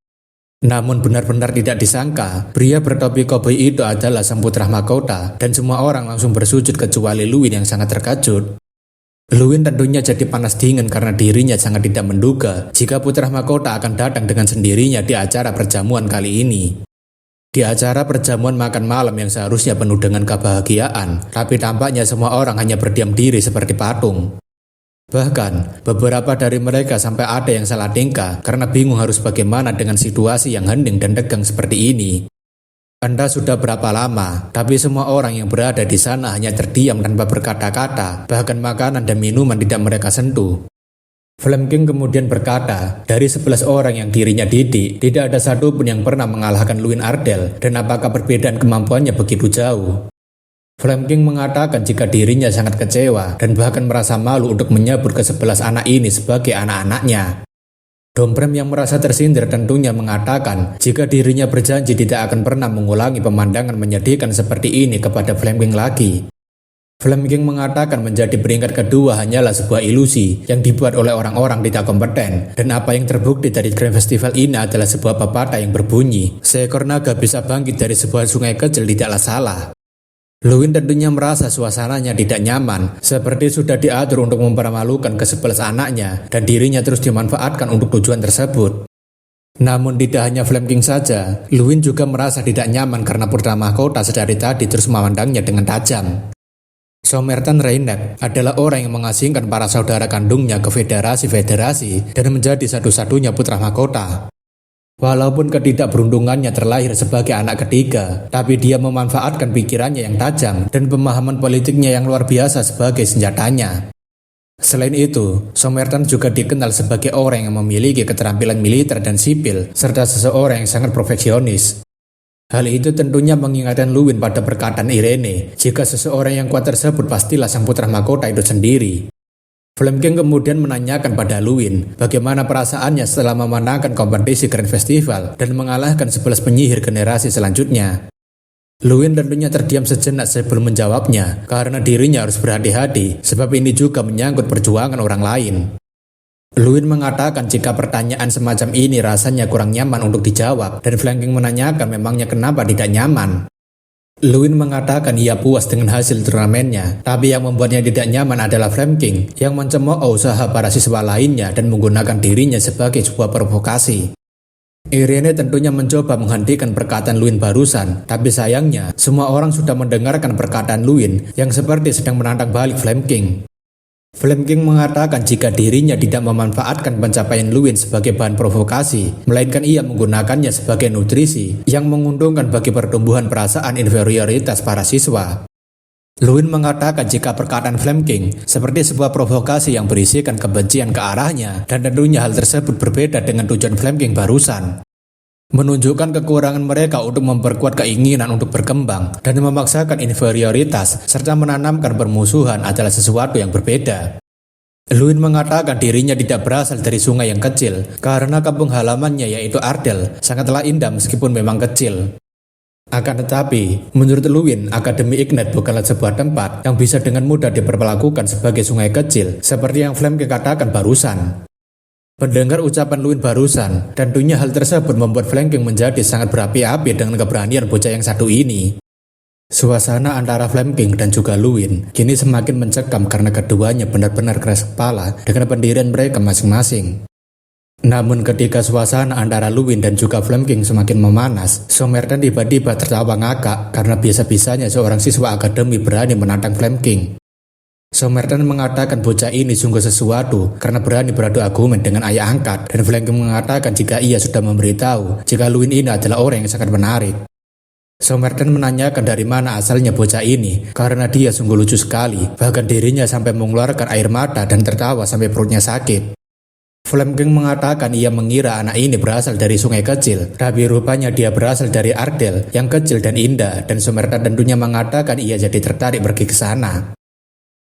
Namun benar-benar tidak disangka, pria bertopi koboi itu adalah sang putra mahkota, dan semua orang langsung bersujud kecuali Luwin yang sangat terkejut. Luwin tentunya jadi panas dingin karena dirinya sangat tidak menduga jika putra mahkota akan datang dengan sendirinya di acara perjamuan kali ini. Di acara perjamuan makan malam yang seharusnya penuh dengan kebahagiaan, tapi tampaknya semua orang hanya berdiam diri seperti patung. Bahkan, beberapa dari mereka sampai ada yang salah tingkah karena bingung harus bagaimana dengan situasi yang hening dan tegang seperti ini. Anda sudah berapa lama, tapi semua orang yang berada di sana hanya terdiam tanpa berkata-kata, bahkan makanan dan minuman tidak mereka sentuh. Flame King kemudian berkata, dari 11 orang yang dirinya didik, tidak ada satupun yang pernah mengalahkan Luwin Ardell, dan apakah perbedaan kemampuannya begitu jauh? Flame King mengatakan jika dirinya sangat kecewa, dan bahkan merasa malu untuk menyebut ke-11 anak ini sebagai anak-anaknya. Domprem yang merasa tersindir tentunya mengatakan jika dirinya berjanji tidak akan pernah mengulangi pemandangan menyedihkan seperti ini kepada Flame King lagi. Flame King mengatakan menjadi peringkat kedua hanyalah sebuah ilusi yang dibuat oleh orang-orang tidak kompeten, dan apa yang terbukti dari Grand Festival ini adalah sebuah pepatah yang berbunyi, seekor naga bisa bangkit dari sebuah sungai kecil tidaklah salah. Luwin tentunya merasa suasananya tidak nyaman, seperti sudah diatur untuk mempermalukan ke-11 anaknya dan dirinya terus dimanfaatkan untuk tujuan tersebut. Namun tidak hanya Flame King saja, Luwin juga merasa tidak nyaman karena putra mahkota sedari tadi terus memandangnya dengan tajam. Somerton Reinhardt adalah orang yang mengasingkan para saudara kandungnya ke federasi-federasi dan menjadi satu-satunya putra mahkota. Walaupun ketidakberuntungannya terlahir sebagai anak ketiga, tapi dia memanfaatkan pikirannya yang tajam dan pemahaman politiknya yang luar biasa sebagai senjatanya. Selain itu, Somerton juga dikenal sebagai orang yang memiliki keterampilan militer dan sipil, serta seseorang yang sangat perfeksionis. Hal itu tentunya mengingatkan Luwin pada perkataan Irene, jika seseorang yang kuat tersebut pastilah sang putra mahkota itu sendiri. Flame King kemudian menanyakan pada Luwin bagaimana perasaannya setelah memenangkan kompetisi Grand Festival dan mengalahkan 11 penyihir generasi selanjutnya. Luwin tentunya terdiam sejenak sebelum menjawabnya karena dirinya harus berhati-hati sebab ini juga menyangkut perjuangan orang lain. Luwin mengatakan jika pertanyaan semacam ini rasanya kurang nyaman untuk dijawab dan Flame King menanyakan memangnya kenapa tidak nyaman. Luwin mengatakan ia puas dengan hasil turnamennya, tapi yang membuatnya tidak nyaman adalah Flame King yang mencemooh usaha para siswa lainnya dan menggunakan dirinya sebagai sebuah provokasi. Irene tentunya mencoba menghentikan perkataan Luwin barusan, tapi sayangnya semua orang sudah mendengarkan perkataan Luwin yang seperti sedang menantang balik Flame King. Flame King mengatakan jika dirinya tidak memanfaatkan pencapaian Luwin sebagai bahan provokasi, melainkan ia menggunakannya sebagai nutrisi yang menguntungkan bagi pertumbuhan perasaan inferioritas para siswa. Luwin mengatakan jika perkataan Flame King seperti sebuah provokasi yang berisikan kebencian ke arahnya, dan tentunya hal tersebut berbeda dengan tujuan Flame King barusan. Menunjukkan kekurangan mereka untuk memperkuat keinginan untuk berkembang dan memaksakan inferioritas serta menanamkan permusuhan adalah sesuatu yang berbeda. Luwin mengatakan dirinya tidak berasal dari sungai yang kecil karena kampung halamannya yaitu Ardell sangatlah indah meskipun memang kecil. Akan tetapi, menurut Luwin, Akademi Ignite bukanlah sebuah tempat yang bisa dengan mudah diperlakukan sebagai sungai kecil seperti yang Flame King katakan barusan. Mendengar ucapan Luin barusan, tentunya hal tersebut membuat Flamking menjadi sangat berapi-api dengan keberanian bocah yang satu ini. Suasana antara Flamking dan juga Luin kini semakin mencekam karena keduanya benar-benar keras kepala dengan pendirian mereka masing-masing. Namun ketika suasana antara Luin dan juga Flamking semakin memanas, Somerton tiba-tiba tertawa ngakak karena biasa-bisanya seorang siswa akademi berani menantang Flamking. Somerton mengatakan bocah ini sungguh sesuatu karena berani beradu argumen dengan ayah angkat, dan Flamking mengatakan jika ia sudah memberitahu jika Luin ini adalah orang yang sangat menarik. Somerton menanyakan dari mana asalnya bocah ini karena dia sungguh lucu sekali, bahkan dirinya sampai mengeluarkan air mata dan tertawa sampai perutnya sakit. Flamking mengatakan ia mengira anak ini berasal dari sungai kecil, tapi rupanya dia berasal dari Ardell yang kecil dan indah, dan Somerton tentunya mengatakan ia jadi tertarik pergi ke sana.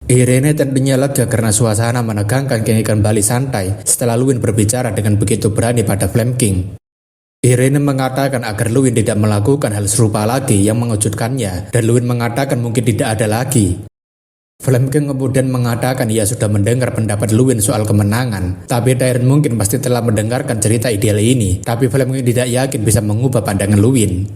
Irene tentunya lega karena suasana menegangkan kini kembali santai setelah Luin berbicara dengan begitu berani pada Flamking. Irene mengatakan agar Luin tidak melakukan hal serupa lagi yang mengejutkannya, dan Luin mengatakan mungkin tidak ada lagi. Flamking kemudian mengatakan ia sudah mendengar pendapat Luin soal kemenangan, tapi Tyrion mungkin pasti telah mendengarkan cerita ideal ini, tapi Flamking tidak yakin bisa mengubah pandangan Luin.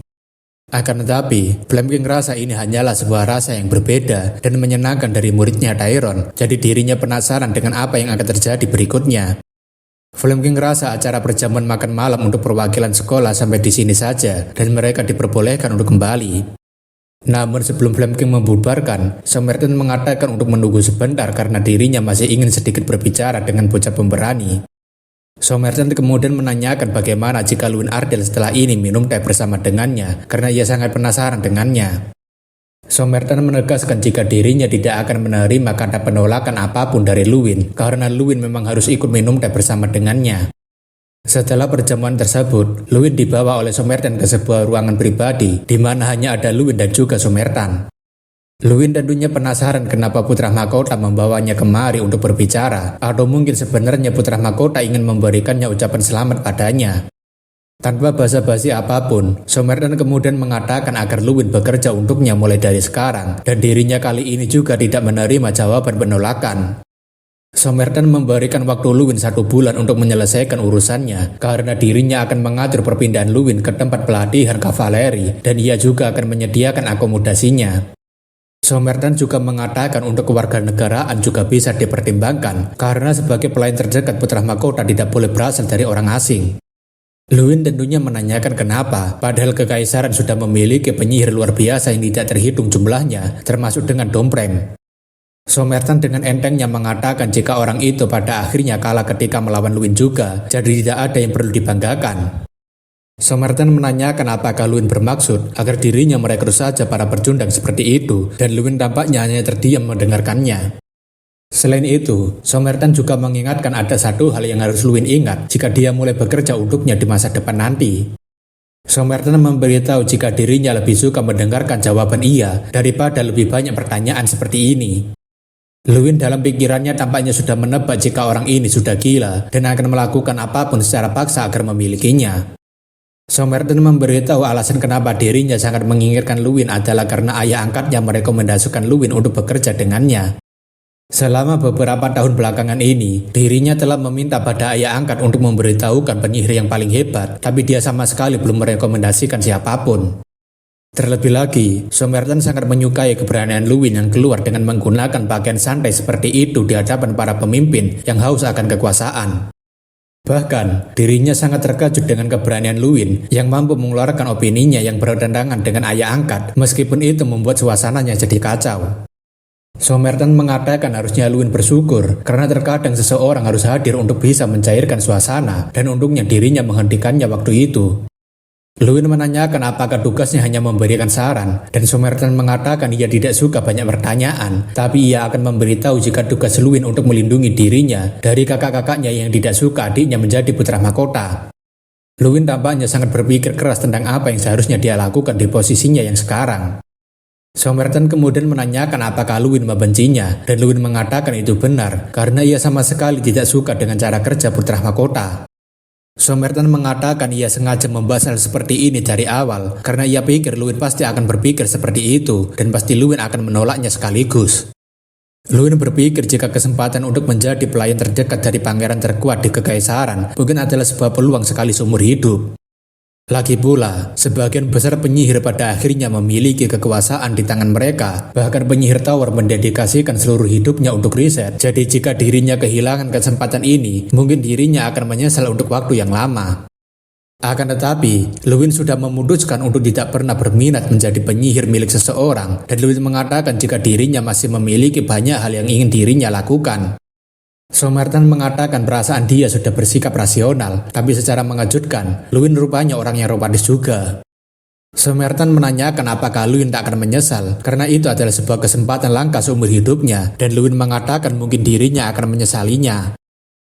Akan tetapi, Flamking rasa ini hanyalah sebuah rasa yang berbeda dan menyenangkan dari muridnya Tyrion, jadi dirinya penasaran dengan apa yang akan terjadi berikutnya. Flamking rasa acara perjamuan makan malam untuk perwakilan sekolah sampai di sini saja, dan mereka diperbolehkan untuk kembali. Namun sebelum Flamking membubarkan, Somerton mengatakan untuk menunggu sebentar karena dirinya masih ingin sedikit berbicara dengan bocah pemberani. Somerton kemudian menanyakan bagaimana jika Luin Ardell setelah ini minum teh bersama dengannya karena ia sangat penasaran dengannya. Somerton menegaskan jika dirinya tidak akan menerima kata penolakan apapun dari Luin karena Luin memang harus ikut minum teh bersama dengannya. Setelah perjamuan tersebut, Luin dibawa oleh Somerton ke sebuah ruangan pribadi di mana hanya ada Luin dan juga Somerton. Luin tentunya penasaran kenapa putra mahkota membawanya kemari untuk berbicara, atau mungkin sebenarnya putra mahkota ingin memberikannya ucapan selamat padanya. Tanpa basa-basi apapun, Somerton kemudian mengatakan agar Luin bekerja untuknya mulai dari sekarang, dan dirinya kali ini juga tidak menerima jawaban penolakan. Somerton memberikan waktu Luin 1 bulan untuk menyelesaikan urusannya, karena dirinya akan mengatur perpindahan Luin ke tempat pelatihan kavaleri, dan ia juga akan menyediakan akomodasinya. Somerton juga mengatakan untuk kewarganegaraan juga bisa dipertimbangkan karena sebagai pelayan terdekat putra mahkota tidak boleh berasal dari orang asing. Luin tentunya menanyakan kenapa, padahal kekaisaran sudah memiliki penyihir luar biasa yang tidak terhitung jumlahnya, termasuk dengan Domprem. Somerton dengan entengnya mengatakan jika orang itu pada akhirnya kalah ketika melawan Luin juga, jadi tidak ada yang perlu dibanggakan. Somerton menanyakan apakah Luin bermaksud agar dirinya merekrut saja para pecundang seperti itu, dan Luin tampaknya hanya terdiam mendengarkannya. Selain itu, Somerton juga mengingatkan ada satu hal yang harus Luin ingat jika dia mulai bekerja untuknya di masa depan nanti. Somerton memberitahu jika dirinya lebih suka mendengarkan jawaban ia daripada lebih banyak pertanyaan seperti ini. Luin dalam pikirannya tampaknya sudah menebak jika orang ini sudah gila dan akan melakukan apapun secara paksa agar memilikinya. Somerton memberitahu alasan kenapa dirinya sangat menginginkan Luin adalah karena ayah angkatnya merekomendasikan Luin untuk bekerja dengannya. Selama beberapa tahun belakangan ini, dirinya telah meminta pada ayah angkat untuk memberitahukan penyihir yang paling hebat, tapi dia sama sekali belum merekomendasikan siapapun. Terlebih lagi, Somerton sangat menyukai keberanian Luin yang keluar dengan menggunakan pakaian santai seperti itu di hadapan para pemimpin yang haus akan kekuasaan. Bahkan, dirinya sangat terkejut dengan keberanian Luin yang mampu mengeluarkan opininya yang bertentangan dengan ayah angkat, meskipun itu membuat suasananya jadi kacau. Somerton mengatakan harusnya Luin bersyukur karena terkadang seseorang harus hadir untuk bisa mencairkan suasana, dan untungnya dirinya menghentikannya waktu itu. Luin menanyakan apakah tugasnya hanya memberikan saran, dan Somerton mengatakan ia tidak suka banyak pertanyaan, tapi ia akan memberitahu jika tugas Luin untuk melindungi dirinya dari kakak-kakaknya yang tidak suka adiknya menjadi putra mahkota. Luin tampaknya sangat berpikir keras tentang apa yang seharusnya dia lakukan di posisinya yang sekarang. Somerton kemudian menanyakan apakah Luin membencinya, dan Luin mengatakan itu benar, karena ia sama sekali tidak suka dengan cara kerja putra mahkota. Somerton mengatakan ia sengaja membahas hal seperti ini dari awal karena ia pikir Luin pasti akan berpikir seperti itu dan pasti Luin akan menolaknya sekaligus. Luwin berpikir jika kesempatan untuk menjadi pelayan terdekat dari pangeran terkuat di kekaisaran mungkin adalah sebuah peluang sekali seumur hidup. Lagi pula, sebagian besar penyihir pada akhirnya memiliki kekuasaan di tangan mereka. Bahkan penyihir Tower mendedikasikan seluruh hidupnya untuk riset. Jadi jika dirinya kehilangan kesempatan ini, mungkin dirinya akan menyesal untuk waktu yang lama. Akan tetapi, Luwin sudah memutuskan untuk tidak pernah berminat menjadi penyihir milik seseorang, dan Luwin mengatakan jika dirinya masih memiliki banyak hal yang ingin dirinya lakukan. Somerton mengatakan perasaan dia sudah bersikap rasional, tapi secara mengejutkan, Luwin rupanya orang yang romantis juga. Somerton menanyakan apakah Luwin tak akan menyesal, karena itu adalah sebuah kesempatan langka seumur hidupnya, dan Luwin mengatakan mungkin dirinya akan menyesalinya.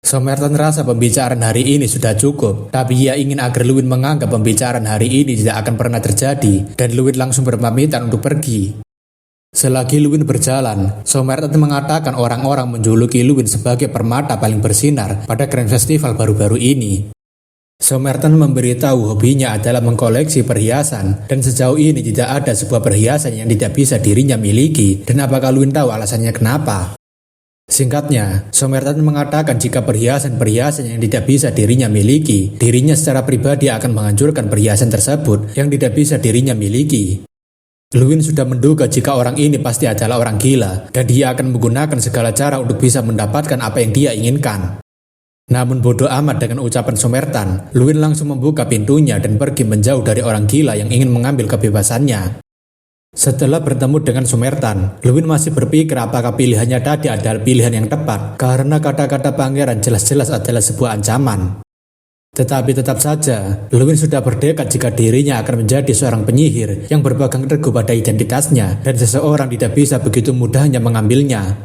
Somerton rasa pembicaraan hari ini sudah cukup, tapi ia ingin agar Luwin menganggap pembicaraan hari ini tidak akan pernah terjadi, dan Luwin langsung berpamitan untuk pergi. Selagi Luwin berjalan, Somerton mengatakan orang-orang menjuluki Luwin sebagai permata paling bersinar pada Grand Festival baru-baru ini. Somerton memberitahu hobinya adalah mengkoleksi perhiasan, dan sejauh ini tidak ada sebuah perhiasan yang tidak bisa dirinya miliki, dan apakah Luwin tahu alasannya kenapa? Singkatnya, Somerton mengatakan jika perhiasan-perhiasan yang tidak bisa dirinya miliki, dirinya secara pribadi akan menghancurkan perhiasan tersebut yang tidak bisa dirinya miliki. Luwin sudah menduga jika orang ini pasti adalah orang gila, dan dia akan menggunakan segala cara untuk bisa mendapatkan apa yang dia inginkan. Namun bodoh amat dengan ucapan Somerton, Luwin langsung membuka pintunya dan pergi menjauh dari orang gila yang ingin mengambil kebebasannya. Setelah bertemu dengan Somerton, Luwin masih berpikir apakah pilihannya tadi adalah pilihan yang tepat, karena kata-kata pangeran jelas-jelas adalah sebuah ancaman. Tetapi tetap saja, Luwin sudah bertekad jika dirinya akan menjadi seorang penyihir yang berpegang teguh pada identitasnya, dan seseorang tidak bisa begitu mudahnya mengambilnya.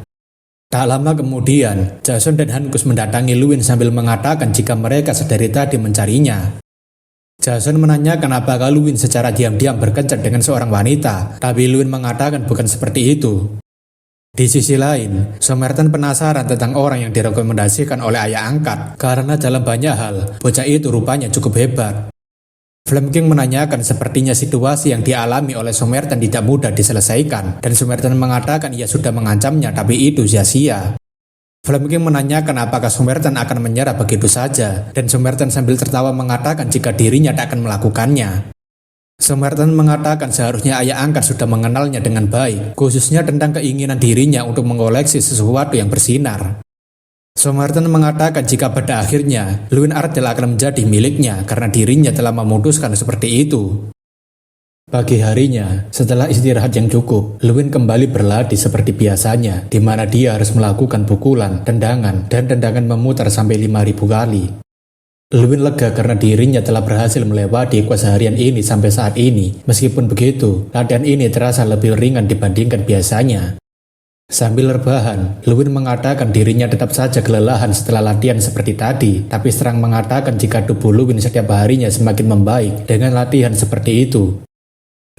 Tak lama kemudian, Jason dan Hankus mendatangi Luwin sambil mengatakan jika mereka sedari tadi mencarinya. Jason menanyakan apakah Luwin secara diam-diam berkencan dengan seorang wanita, tapi Luwin mengatakan bukan seperti itu. Di sisi lain, Somerton penasaran tentang orang yang direkomendasikan oleh ayah angkat, karena dalam banyak hal, bocah itu rupanya cukup hebat. Flemking menanyakan sepertinya situasi yang dialami oleh Somerton tidak mudah diselesaikan, dan Somerton mengatakan ia sudah mengancamnya tapi itu sia-sia. Flemking menanyakan apakah Somerton akan menyerah begitu saja, dan Somerton sambil tertawa mengatakan jika dirinya tak akan melakukannya. Somerton mengatakan seharusnya ayah angkat sudah mengenalnya dengan baik, khususnya tentang keinginan dirinya untuk mengoleksi sesuatu yang bersinar. Somerton mengatakan jika pada akhirnya Luwin Ardell akan menjadi miliknya karena dirinya telah memutuskan seperti itu. Pagi harinya, setelah istirahat yang cukup, Luwin kembali berlatih seperti biasanya, di mana dia harus melakukan pukulan, tendangan, dan tendangan memutar sampai 5.000 kali. Luwin lega karena dirinya telah berhasil melewati kuasa harian ini sampai saat ini. Meskipun begitu, latihan ini terasa lebih ringan dibandingkan biasanya. Sambil rebahan, Luwin mengatakan dirinya tetap saja kelelahan setelah latihan seperti tadi, tapi serang mengatakan jika tubuh Luwin setiap harinya semakin membaik dengan latihan seperti itu.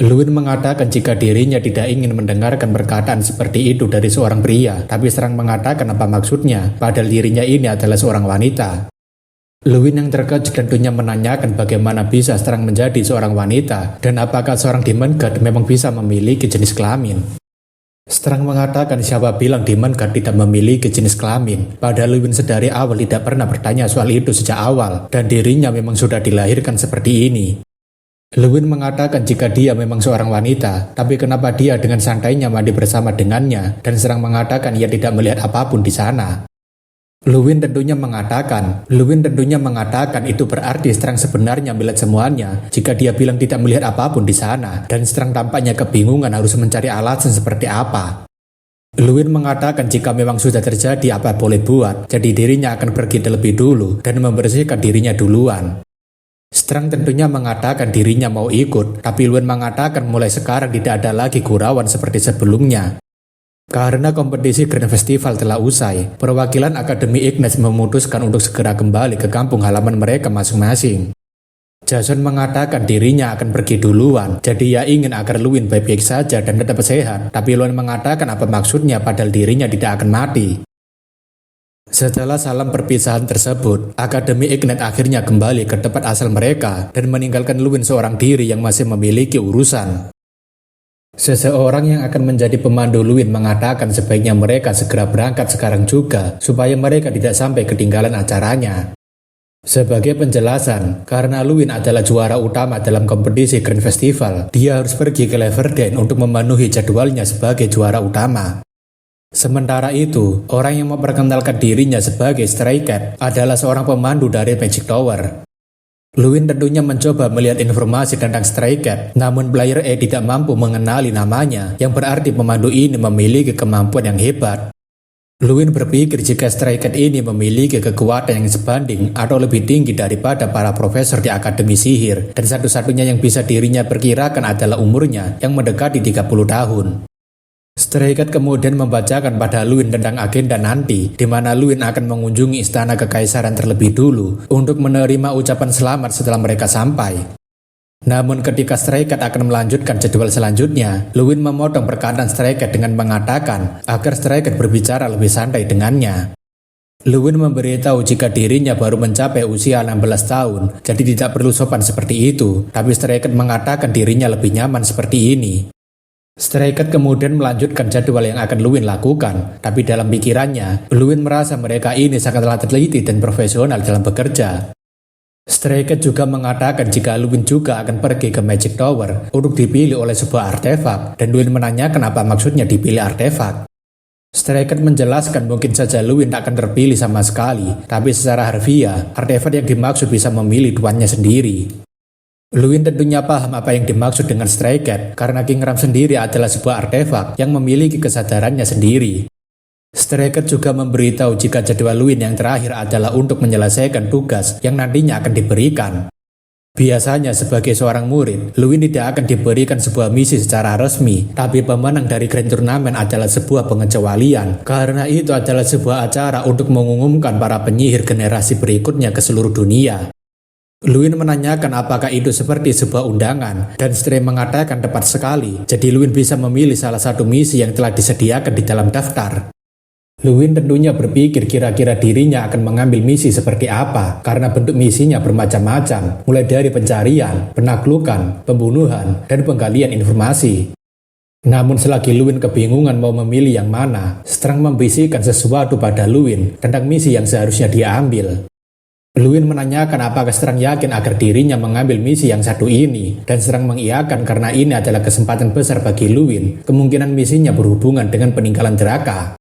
Luwin mengatakan jika dirinya tidak ingin mendengarkan perkataan seperti itu dari seorang pria, tapi serang mengatakan apa maksudnya, padahal dirinya ini adalah seorang wanita. Luwin yang terkejut tentunya menanyakan bagaimana bisa serang menjadi seorang wanita, dan apakah seorang Demon God memang bisa memiliki jenis kelamin. Strang mengatakan siapa bilang Demon God tidak memiliki jenis kelamin, padahal Luwin sedari awal tidak pernah bertanya soal itu sejak awal, dan dirinya memang sudah dilahirkan seperti ini. Luwin mengatakan jika dia memang seorang wanita, tapi kenapa dia dengan santainya mandi bersama dengannya, dan serang mengatakan ia tidak melihat apapun di sana. Luwin tentunya mengatakan itu berarti Strang sebenarnya melihat semuanya jika dia bilang tidak melihat apapun di sana, dan Strang tampaknya kebingungan harus mencari alasan seperti apa. Luwin mengatakan jika memang sudah terjadi apa boleh buat, jadi dirinya akan pergi terlebih dulu dan membersihkan dirinya duluan. Strang tentunya mengatakan dirinya mau ikut, tapi Luwin mengatakan mulai sekarang tidak ada lagi gurauan seperti sebelumnya. Karena kompetisi Grand Festival telah usai, perwakilan Akademi Ignis memutuskan untuk segera kembali ke kampung halaman mereka masing-masing. Jason mengatakan dirinya akan pergi duluan, jadi ia ingin agar Luwin baik-baik saja dan tetap sehat, tapi Luwin mengatakan apa maksudnya padahal dirinya tidak akan mati. Setelah salam perpisahan tersebut, Akademi Ignite akhirnya kembali ke tempat asal mereka dan meninggalkan Luwin seorang diri yang masih memiliki urusan. Seseorang yang akan menjadi pemandu Luin mengatakan sebaiknya mereka segera berangkat sekarang juga, supaya mereka tidak sampai ketinggalan acaranya. Sebagai penjelasan, karena Luin adalah juara utama dalam kompetisi Grand Festival, dia harus pergi ke Leeuwarden untuk memenuhi jadwalnya sebagai juara utama. Sementara itu, orang yang memperkenalkan dirinya sebagai Stray Cat adalah seorang pemandu dari Magic Tower. Luin tentunya mencoba melihat informasi tentang Stray Cat, namun player E tidak mampu mengenali namanya, yang berarti pemandu ini memiliki kemampuan yang hebat. Luin berpikir jika Stray Cat ini memiliki kekuatan yang sebanding atau lebih tinggi daripada para profesor di Akademi Sihir, dan satu-satunya yang bisa dirinya perkirakan adalah umurnya yang mendekati 30 tahun. Stray Cat kemudian membacakan pada Luin tentang agenda nanti, di mana Luin akan mengunjungi istana kekaisaran terlebih dulu untuk menerima ucapan selamat setelah mereka sampai. Namun ketika Stray Cat akan melanjutkan jadwal selanjutnya, Luin memotong perkataan Stray Cat dengan mengatakan agar Stray Cat berbicara lebih santai dengannya. Luin memberitahu jika dirinya baru mencapai usia 16 tahun, jadi tidak perlu sopan seperti itu, tapi Stray Cat mengatakan dirinya lebih nyaman seperti ini. Stray Cat kemudian melanjutkan jadwal yang akan Luin lakukan, tapi dalam pikirannya, Luin merasa mereka ini sangatlah teliti dan profesional dalam bekerja. Stray Cat juga mengatakan jika Luin juga akan pergi ke Magic Tower untuk dipilih oleh sebuah artefak, dan Luin menanyakan apa maksudnya dipilih artefak. Stray Cat menjelaskan mungkin saja Luin tak akan terpilih sama sekali, tapi secara harfiah, artefak yang dimaksud bisa memilih tuannya sendiri. Luin tentunya paham apa yang dimaksud dengan Stray Cat, karena King Ram sendiri adalah sebuah artefak yang memiliki kesadarannya sendiri. Stray Cat juga memberitahu jika jadwal Luin yang terakhir adalah untuk menyelesaikan tugas yang nantinya akan diberikan. Biasanya sebagai seorang murid, Luin tidak akan diberikan sebuah misi secara resmi, tapi pemenang dari Grand Turnamen adalah sebuah pengecualian, karena itu adalah sebuah acara untuk mengumumkan para penyihir generasi berikutnya ke seluruh dunia. Luin menanyakan apakah itu seperti sebuah undangan, dan Stray mengatakan tepat sekali, jadi Luin bisa memilih salah satu misi yang telah disediakan di dalam daftar. Luin tentunya berpikir kira-kira dirinya akan mengambil misi seperti apa, karena bentuk misinya bermacam-macam, mulai dari pencarian, penaklukan, pembunuhan, dan penggalian informasi. Namun selagi Luin kebingungan mau memilih yang mana, Strang membisikkan sesuatu pada Luin tentang misi yang seharusnya dia ambil. Luin menanyakan apakah Strang yakin agar dirinya mengambil misi yang satu ini, dan Strang mengiyakan karena ini adalah kesempatan besar bagi Luin, kemungkinan misinya berhubungan dengan peninggalan Draka.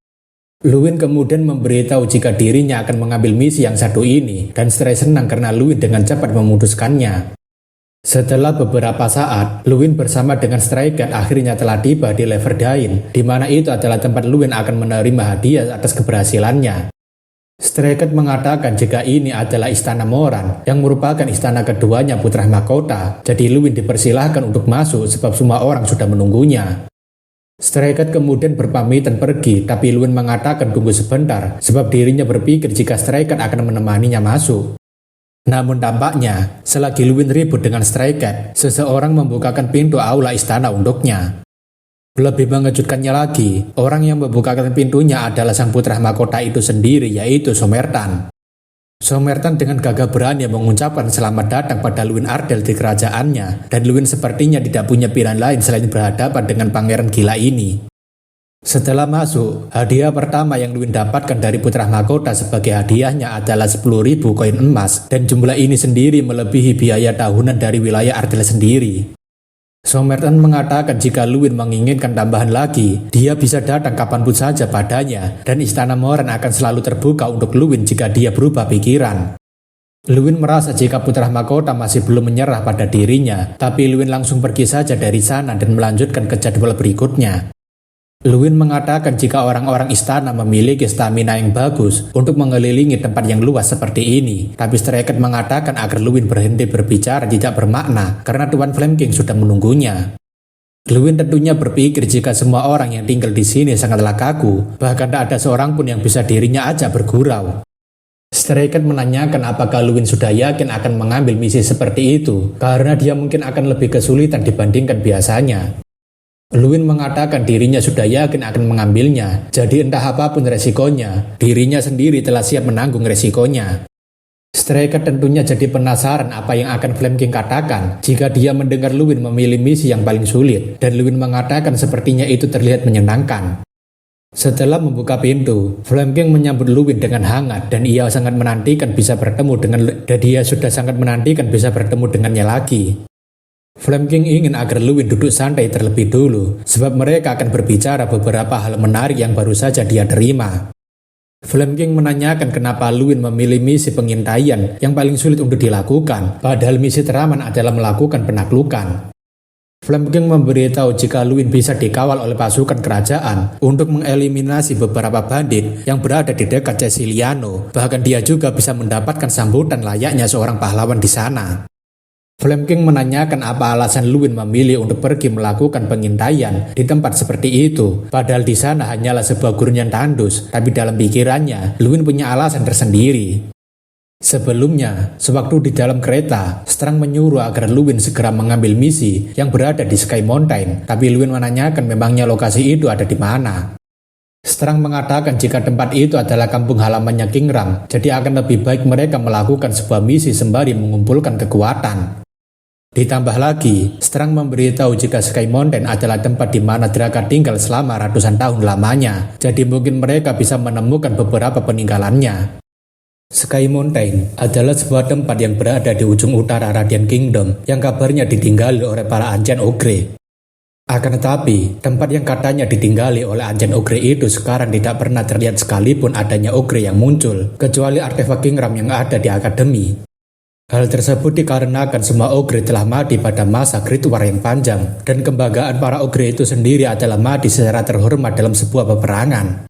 Luin kemudian memberitahu jika dirinya akan mengambil misi yang satu ini, dan Stray senang karena Luin dengan cepat memutuskannya. Setelah beberapa saat, Luin bersama dengan Stray Cat akhirnya telah tiba di Leeuwarden, di mana itu adalah tempat Luin akan menerima hadiah atas keberhasilannya. Stray Cat mengatakan jika ini adalah Istana Moran, yang merupakan istana keduanya Putra Mahkota, jadi Luin dipersilahkan untuk masuk sebab semua orang sudah menunggunya. Stray Cat kemudian berpamitan pergi, tapi Luin mengatakan tunggu sebentar, sebab dirinya berpikir jika Stray Cat akan menemaninya masuk. Namun tampaknya, selagi Luin ribut dengan Stray Cat, seseorang membukakan pintu aula istana untuknya. Lebih mengejutkannya lagi, orang yang membukakan pintunya adalah sang putra mahkota itu sendiri, yaitu Somertan. Somertan dengan gagah berani mengucapkan selamat datang pada Luin Ardell di kerajaannya, dan Luin sepertinya tidak punya pilihan lain selain berhadapan dengan pangeran gila ini. Setelah masuk, hadiah pertama yang Luin dapatkan dari putra mahkota sebagai hadiahnya adalah 10.000 koin emas, dan jumlah ini sendiri melebihi biaya tahunan dari wilayah Ardell sendiri. Somertan mengatakan jika Luin menginginkan tambahan lagi, dia bisa datang kapanpun saja padanya, dan Istana Moran akan selalu terbuka untuk Luin jika dia berubah pikiran. Luin merasa jika putra mahkota masih belum menyerah pada dirinya, tapi Luin langsung pergi saja dari sana dan melanjutkan ke jadwal berikutnya. Luin mengatakan jika orang-orang istana memiliki stamina yang bagus untuk mengelilingi tempat yang luas seperti ini, tapi Stray Cat mengatakan agar Luin berhenti berbicara tidak bermakna karena Tuan Flame King sudah menunggunya. Luin tentunya berpikir jika semua orang yang tinggal di sini sangatlah kaku, bahkan tak ada seorang pun yang bisa dirinya ajak bergurau. Stray Cat menanyakan apakah Luin sudah yakin akan mengambil misi seperti itu, karena dia mungkin akan lebih kesulitan dibandingkan biasanya. Luin mengatakan dirinya sudah yakin akan mengambilnya, jadi entah apapun resikonya, dirinya sendiri telah siap menanggung resikonya. Striker tentunya jadi penasaran apa yang akan Flame King katakan jika dia mendengar Luwin memilih misi yang paling sulit, dan Luwin mengatakan sepertinya itu terlihat menyenangkan. Setelah membuka pintu, Flame King menyambut Luwin dengan hangat dan ia sangat menantikan bisa bertemu dengannya lagi. Flame King ingin agar Luwin duduk santai terlebih dulu, sebab mereka akan berbicara beberapa hal menarik yang baru saja dia terima. Flame King menanyakan kenapa Luwin memilih misi pengintaian yang paling sulit untuk dilakukan, padahal misi teraman adalah melakukan penaklukan. Flame King memberitahu jika Luwin bisa dikawal oleh pasukan kerajaan untuk mengeliminasi beberapa bandit yang berada di dekat Ceciliano, bahkan dia juga bisa mendapatkan sambutan layaknya seorang pahlawan di sana. Flame King menanyakan apa alasan Luwin memilih untuk pergi melakukan pengintaian di tempat seperti itu, padahal di sana hanyalah sebuah gurun yang tandus, tapi dalam pikirannya, Luwin punya alasan tersendiri. Sebelumnya, sewaktu di dalam kereta, Strang menyuruh agar Luwin segera mengambil misi yang berada di Sky Mountain, tapi Luwin menanyakan memangnya lokasi itu ada di mana. Strang mengatakan jika tempat itu adalah kampung halamannya King Ram, jadi akan lebih baik mereka melakukan sebuah misi sembari mengumpulkan kekuatan. Ditambah lagi, Strang memberitahu jika Sky Mountain adalah tempat di mana Draka tinggal selama ratusan tahun lamanya, jadi mungkin mereka bisa menemukan beberapa peninggalannya. Sky Mountain adalah sebuah tempat yang berada di ujung utara Radiant Kingdom yang kabarnya ditinggali oleh para Ancient Ogre. Akan tetapi, tempat yang katanya ditinggali oleh Ancient Ogre itu sekarang tidak pernah terlihat sekalipun adanya Ogre yang muncul, kecuali artefak King Ram yang ada di Akademi. Hal tersebut dikarenakan semua ogre telah mati pada masa Great War yang panjang, dan kebanggaan para ogre itu sendiri adalah mati secara terhormat dalam sebuah peperangan.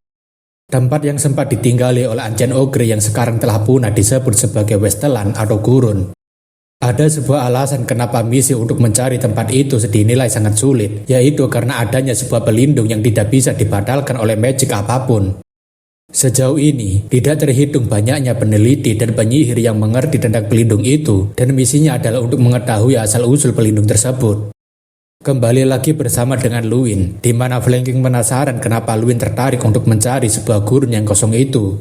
Tempat yang sempat ditinggali oleh Ancient Ogre yang sekarang telah punah disebut sebagai Westeland atau Gurun. Ada sebuah alasan kenapa misi untuk mencari tempat itu dinilai sangat sulit, yaitu karena adanya sebuah pelindung yang tidak bisa dibatalkan oleh magic apapun. Sejauh ini, tidak terhitung banyaknya peneliti dan penyihir yang mengerti tentang pelindung itu, dan misinya adalah untuk mengetahui asal-usul pelindung tersebut. Kembali lagi bersama dengan Luwin, di mana Flame King penasaran kenapa Luwin tertarik untuk mencari sebuah gurun yang kosong itu.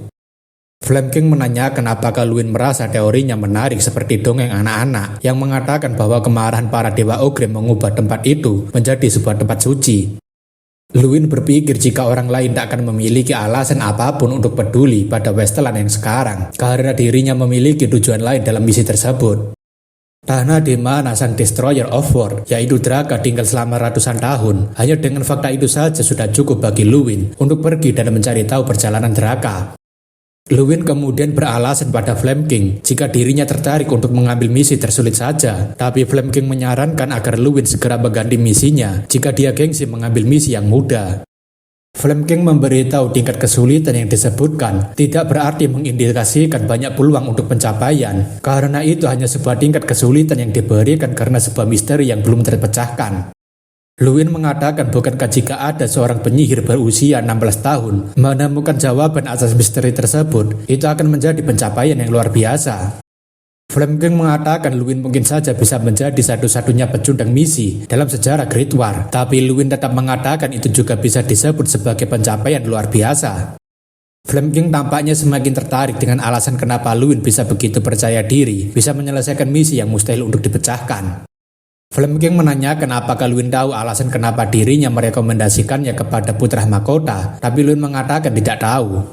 Flame King menanyakan apakah Luwin merasa teorinya menarik seperti dongeng anak-anak yang mengatakan bahwa kemarahan para dewa ogre mengubah tempat itu menjadi sebuah tempat suci. Luwin berpikir jika orang lain tak akan memiliki alasan apapun untuk peduli pada Westeland yang sekarang, karena dirinya memiliki tujuan lain dalam misi tersebut. Tanah di mana sang Destroyer of War, yaitu Draka, tinggal selama ratusan tahun, hanya dengan fakta itu saja sudah cukup bagi Luwin untuk pergi dan mencari tahu perjalanan Draka. Luwin kemudian beralasan pada Flame King jika dirinya tertarik untuk mengambil misi tersulit saja, tapi Flame King menyarankan agar Luwin segera mengganti misinya jika dia gengsi mengambil misi yang mudah. Flame King memberitahu tingkat kesulitan yang disebutkan tidak berarti mengindikasikan banyak peluang untuk pencapaian, karena itu hanya sebuah tingkat kesulitan yang diberikan karena sebuah misteri yang belum terpecahkan. Luwin mengatakan bukankah jika ada seorang penyihir berusia 16 tahun menemukan jawaban atas misteri tersebut, itu akan menjadi pencapaian yang luar biasa. Flame King mengatakan Luwin mungkin saja bisa menjadi satu-satunya pecundang misi dalam sejarah Great War, tapi Luwin tetap mengatakan itu juga bisa disebut sebagai pencapaian luar biasa. Flame King tampaknya semakin tertarik dengan alasan kenapa Luwin bisa begitu percaya diri, bisa menyelesaikan misi yang mustahil untuk dipecahkan. Flame King menanyakan apakah Luwin tahu alasan kenapa dirinya merekomendasikannya kepada putra mahkota, tapi Luwin mengatakan tidak tahu.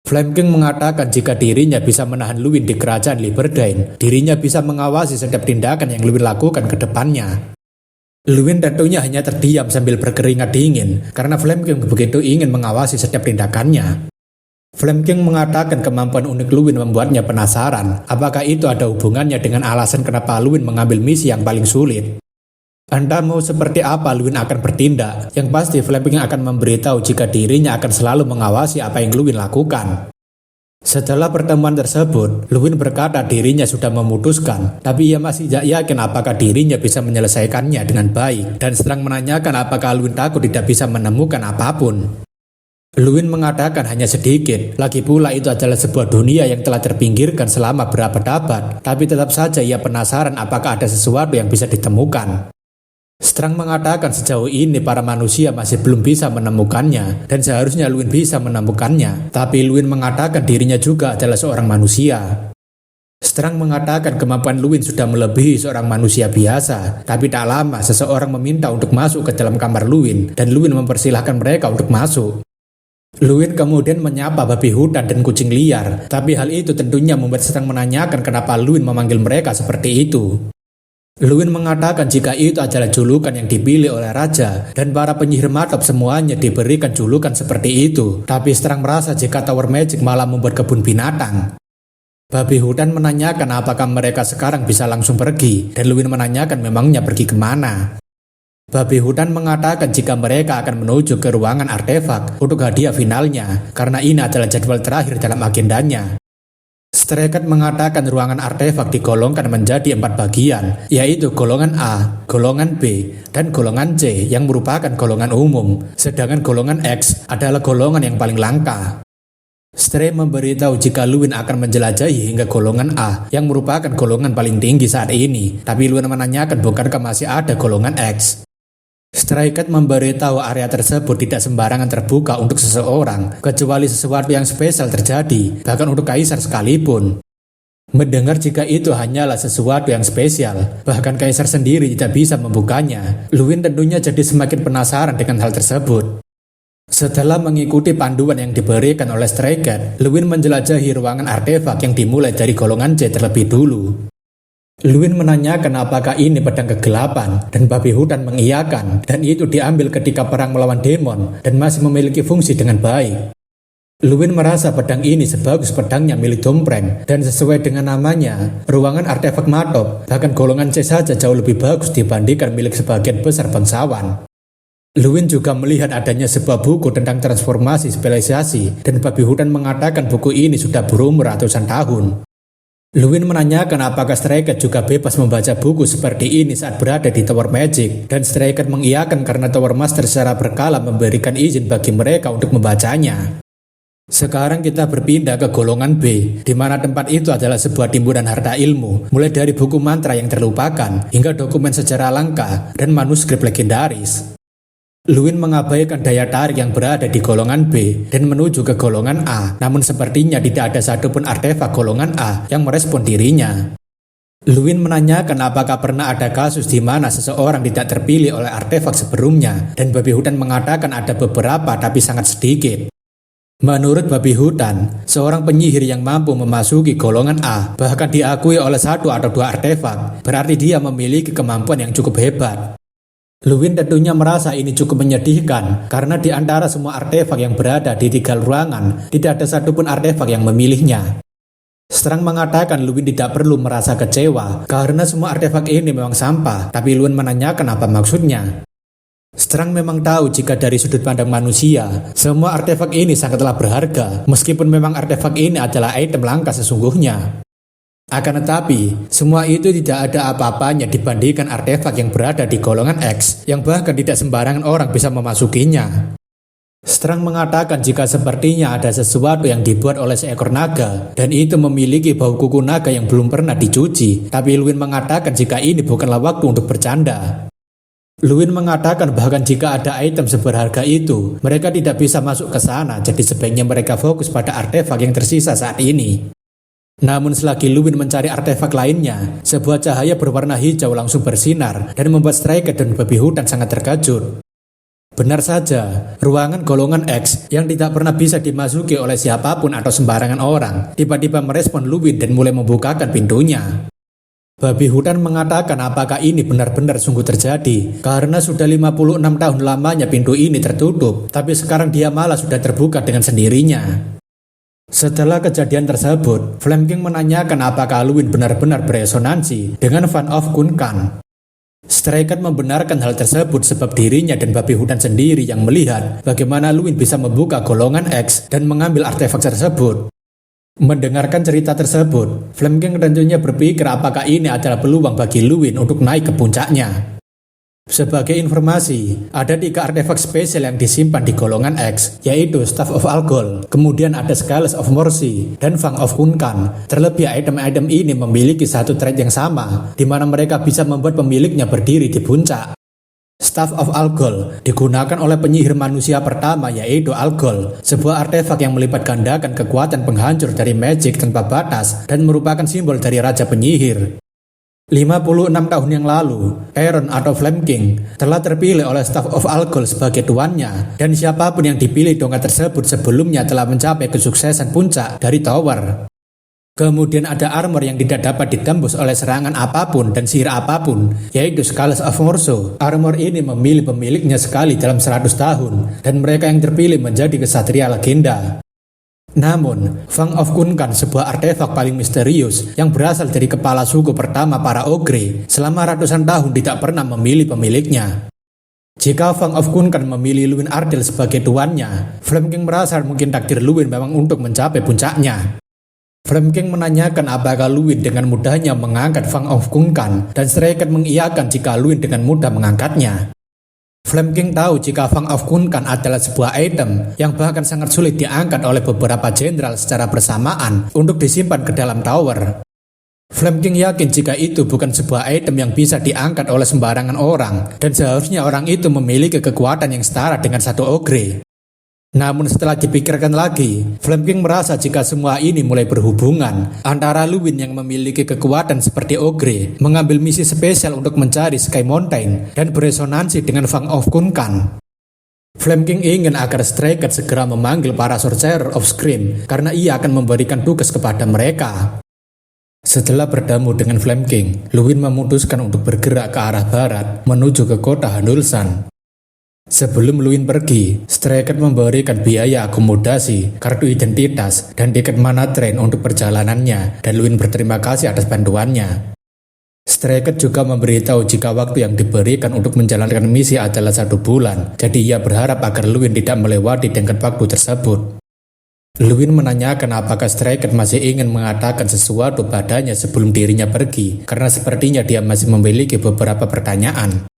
Flame King mengatakan jika dirinya bisa menahan Luwin di kerajaan Liberdain, dirinya bisa mengawasi setiap tindakan yang Luwin lakukan ke depannya. Luwin tentunya hanya terdiam sambil berkeringat dingin, karena Flame King begitu ingin mengawasi setiap tindakannya. Flame King mengatakan kemampuan unik Luwin membuatnya penasaran apakah itu ada hubungannya dengan alasan kenapa Luwin mengambil misi yang paling sulit. Entah mau seperti apa Luwin akan bertindak, yang pasti Flame King akan memberitahu jika dirinya akan selalu mengawasi apa yang Luwin lakukan. Setelah pertemuan tersebut, Luwin berkata dirinya sudah memutuskan, tapi ia masih tidak yakin apakah dirinya bisa menyelesaikannya dengan baik, dan sedang menanyakan apakah Luwin takut tidak bisa menemukan apapun. Luwin mengatakan hanya sedikit, lagi pula itu adalah sebuah dunia yang telah terpinggirkan selama berabad-abad, tapi tetap saja ia penasaran apakah ada sesuatu yang bisa ditemukan. Strang mengatakan sejauh ini para manusia masih belum bisa menemukannya, dan seharusnya Luwin bisa menemukannya, tapi Luwin mengatakan dirinya juga adalah seorang manusia. Strang mengatakan kemampuan Luwin sudah melebihi seorang manusia biasa, tapi tak lama seseorang meminta untuk masuk ke dalam kamar Luwin dan Luwin mempersilahkan mereka untuk masuk. Luwin kemudian menyapa babi hutan dan kucing liar, tapi hal itu tentunya membuat Strang menanyakan kenapa Luwin memanggil mereka seperti itu. Luwin mengatakan jika itu adalah julukan yang dipilih oleh raja dan para penyihir matop semuanya diberikan julukan seperti itu, tapi Strang merasa jika Tower Magic malah membuat kebun binatang. Babi hutan menanyakan apakah mereka sekarang bisa langsung pergi, dan Luwin menanyakan memangnya pergi kemana. Babi hutan mengatakan jika mereka akan menuju ke ruangan artefak untuk hadiah finalnya, karena ini adalah jadwal terakhir dalam agendanya. Stray Cat mengatakan ruangan artefak digolongkan menjadi 4 bagian, yaitu golongan A, golongan B, dan golongan C yang merupakan golongan umum, sedangkan golongan X adalah golongan yang paling langka. Stray memberitahu jika Luwin akan menjelajahi hingga golongan A yang merupakan golongan paling tinggi saat ini, tapi Luwin menanyakan bukankah masih ada golongan X. Stray Cat memberitahu area tersebut tidak sembarangan terbuka untuk seseorang, kecuali sesuatu yang spesial terjadi, bahkan untuk kaisar sekalipun. Mendengar jika itu hanyalah sesuatu yang spesial, bahkan kaisar sendiri tidak bisa membukanya, Luwin tentunya jadi semakin penasaran dengan hal tersebut. Setelah mengikuti panduan yang diberikan oleh Stray Cat, Luwin menjelajahi ruangan artefak yang dimulai dari golongan C terlebih dulu. Luwin menanyakan apakah ini pedang kegelapan, dan babi hutan mengiyakan, dan itu diambil ketika perang melawan demon dan masih memiliki fungsi dengan baik. Luwin merasa pedang ini sebagus pedangnya milik Dompreng, dan sesuai dengan namanya, ruangan artefak matop, bahkan golongan C saja jauh lebih bagus dibandingkan milik sebagian besar bangsawan. Luwin juga melihat adanya sebuah buku tentang transformasi spesialisasi, dan babi hutan mengatakan buku ini sudah berumur ratusan tahun. Luwin menanyakan apakah Stray Cat juga bebas membaca buku seperti ini saat berada di Tower Magic, dan Stray Cat mengiyakan karena Tower Master secara berkala memberikan izin bagi mereka untuk membacanya. Sekarang kita berpindah ke golongan B, di mana tempat itu adalah sebuah timbunan harta ilmu, mulai dari buku mantra yang terlupakan, hingga dokumen sejarah langka, dan manuskrip legendaris. Luwin mengabaikan daya tarik yang berada di golongan B dan menuju ke golongan A, namun sepertinya tidak ada satupun artefak golongan A yang merespon dirinya. Luwin menanyakan apakah pernah ada kasus di mana seseorang tidak terpilih oleh artefak sebelumnya, dan babi hutan mengatakan ada beberapa tapi sangat sedikit. Menurut babi hutan, seorang penyihir yang mampu memasuki golongan A bahkan diakui oleh 1 atau 2 artefak, berarti dia memiliki kemampuan yang cukup hebat. Luwin tentunya merasa ini cukup menyedihkan karena di antara semua artefak yang berada di 3 ruangan, tidak ada satupun artefak yang memilihnya. Strang mengatakan Luwin tidak perlu merasa kecewa karena semua artefak ini memang sampah, tapi Luwin menanyakan apa maksudnya. Strang memang tahu jika dari sudut pandang manusia, semua artefak ini sangatlah berharga, meskipun memang artefak ini adalah item langka sesungguhnya. Akan tetapi, semua itu tidak ada apa-apanya dibandingkan artefak yang berada di golongan X, yang bahkan tidak sembarangan orang bisa memasukinya. Strang mengatakan jika sepertinya ada sesuatu yang dibuat oleh seekor naga, dan itu memiliki bau kuku naga yang belum pernah dicuci, tapi Luwin mengatakan jika ini bukanlah waktu untuk bercanda. Luwin mengatakan bahkan jika ada item seberharga itu, mereka tidak bisa masuk ke sana, jadi sebaiknya mereka fokus pada artefak yang tersisa saat ini. Namun selagi Luwin mencari artefak lainnya, sebuah cahaya berwarna hijau langsung bersinar dan membuat Stray Cat dan babi hutan sangat terkejut. Benar saja, ruangan golongan X yang tidak pernah bisa dimasuki oleh siapapun atau sembarangan orang, tiba-tiba merespon Luwin dan mulai membukakan pintunya. Babi hutan mengatakan apakah ini benar-benar sungguh terjadi, karena sudah 56 tahun lamanya pintu ini tertutup, tapi sekarang dia malah sudah terbuka dengan sendirinya. Setelah kejadian tersebut, Flame King menanyakan apakah Luwin benar-benar beresonansi dengan Van of Kunkan. Stray Cat membenarkan hal tersebut sebab dirinya dan babi hutan sendiri yang melihat bagaimana Luwin bisa membuka golongan X dan mengambil artefak tersebut. Mendengarkan cerita tersebut, Flame King tentunya berpikir apakah ini adalah peluang bagi Luwin untuk naik ke puncaknya. Sebagai informasi, ada 3 artefak spesial yang disimpan di golongan X, yaitu Staff of Algol, kemudian ada Scales of Mercy, dan Fang of Kunkan. Terlebih item-item ini memiliki satu trait yang sama, di mana mereka bisa membuat pemiliknya berdiri di puncak. Staff of Algol digunakan oleh penyihir manusia pertama yaitu Algol, sebuah artefak yang melipat gandakan kekuatan penghancur dari magic tanpa batas dan merupakan simbol dari Raja Penyihir. 56 tahun yang lalu, Aaron atau Flame King telah terpilih oleh Staff of Algol sebagai tuannya, dan siapapun yang dipilih tongkat tersebut sebelumnya telah mencapai kesuksesan puncak dari tower. Kemudian ada armor yang tidak dapat ditembus oleh serangan apapun dan sihir apapun, yaitu Scales of Morso. Armor ini memilih pemiliknya sekali dalam 100 tahun, dan mereka yang terpilih menjadi kesatria legenda. Namun, Fang of Kunkan, sebuah artefak paling misterius yang berasal dari kepala suku pertama para ogre, selama ratusan tahun tidak pernah memilih pemiliknya. Jika Fang of Kunkan memilih Luwin Ardell sebagai tuannya, Flame King merasa mungkin takdir Luwin memang untuk mencapai puncaknya. Flame King menanyakan apakah Luwin dengan mudahnya mengangkat Fang of Kunkan, dan Stray Cat mengiyakan jika Luwin dengan mudah mengangkatnya. Flame King tahu jika Fang of Kunkan adalah sebuah item yang bahkan sangat sulit diangkat oleh beberapa jenderal secara bersamaan untuk disimpan ke dalam tower. Flame King yakin jika itu bukan sebuah item yang bisa diangkat oleh sembarangan orang, dan seharusnya orang itu memiliki kekuatan yang setara dengan satu ogre. Namun setelah dipikirkan lagi, Flame King merasa jika semua ini mulai berhubungan antara Luwin yang memiliki kekuatan seperti ogre mengambil misi spesial untuk mencari Sky Mountain dan beresonansi dengan Fang of Kunkan. Flame King ingin agar Stray Cat segera memanggil para Sorcerer of Scream karena ia akan memberikan tugas kepada mereka. Setelah bertemu dengan Flame King, Luwin memutuskan untuk bergerak ke arah barat menuju ke kota Hanulsan. Sebelum Luwin pergi, Stray Cat memberikan biaya akomodasi, kartu identitas, dan tiket mana train untuk perjalanannya, dan Luwin berterima kasih atas bantuannya. Stray Cat juga memberitahu jika waktu yang diberikan untuk menjalankan misi adalah 1 bulan, jadi ia berharap agar Luwin tidak melewati tenggat waktu tersebut. Luwin menanyakan apakah Stray Cat masih ingin mengatakan sesuatu padanya sebelum dirinya pergi, karena sepertinya dia masih memiliki beberapa pertanyaan.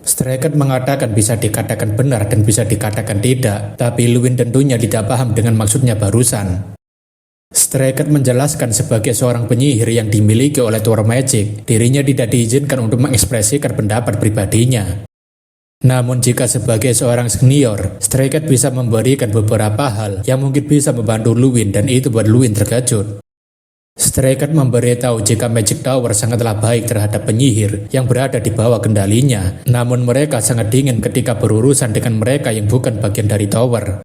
Stray Cat mengatakan bisa dikatakan benar dan bisa dikatakan tidak, tapi Luwin tentunya tidak paham dengan maksudnya barusan. Stray Cat menjelaskan sebagai seorang penyihir yang dimiliki oleh Tower Magic, dirinya tidak diizinkan untuk mengekspresikan pendapat pribadinya. Namun jika sebagai seorang senior, Stray Cat bisa memberikan beberapa hal yang mungkin bisa membantu Luwin, dan itu buat Luwin terkejut. Stray Cat memberitahu jika Magic Tower sangatlah baik terhadap penyihir yang berada di bawah kendalinya, namun mereka sangat dingin ketika berurusan dengan mereka yang bukan bagian dari tower.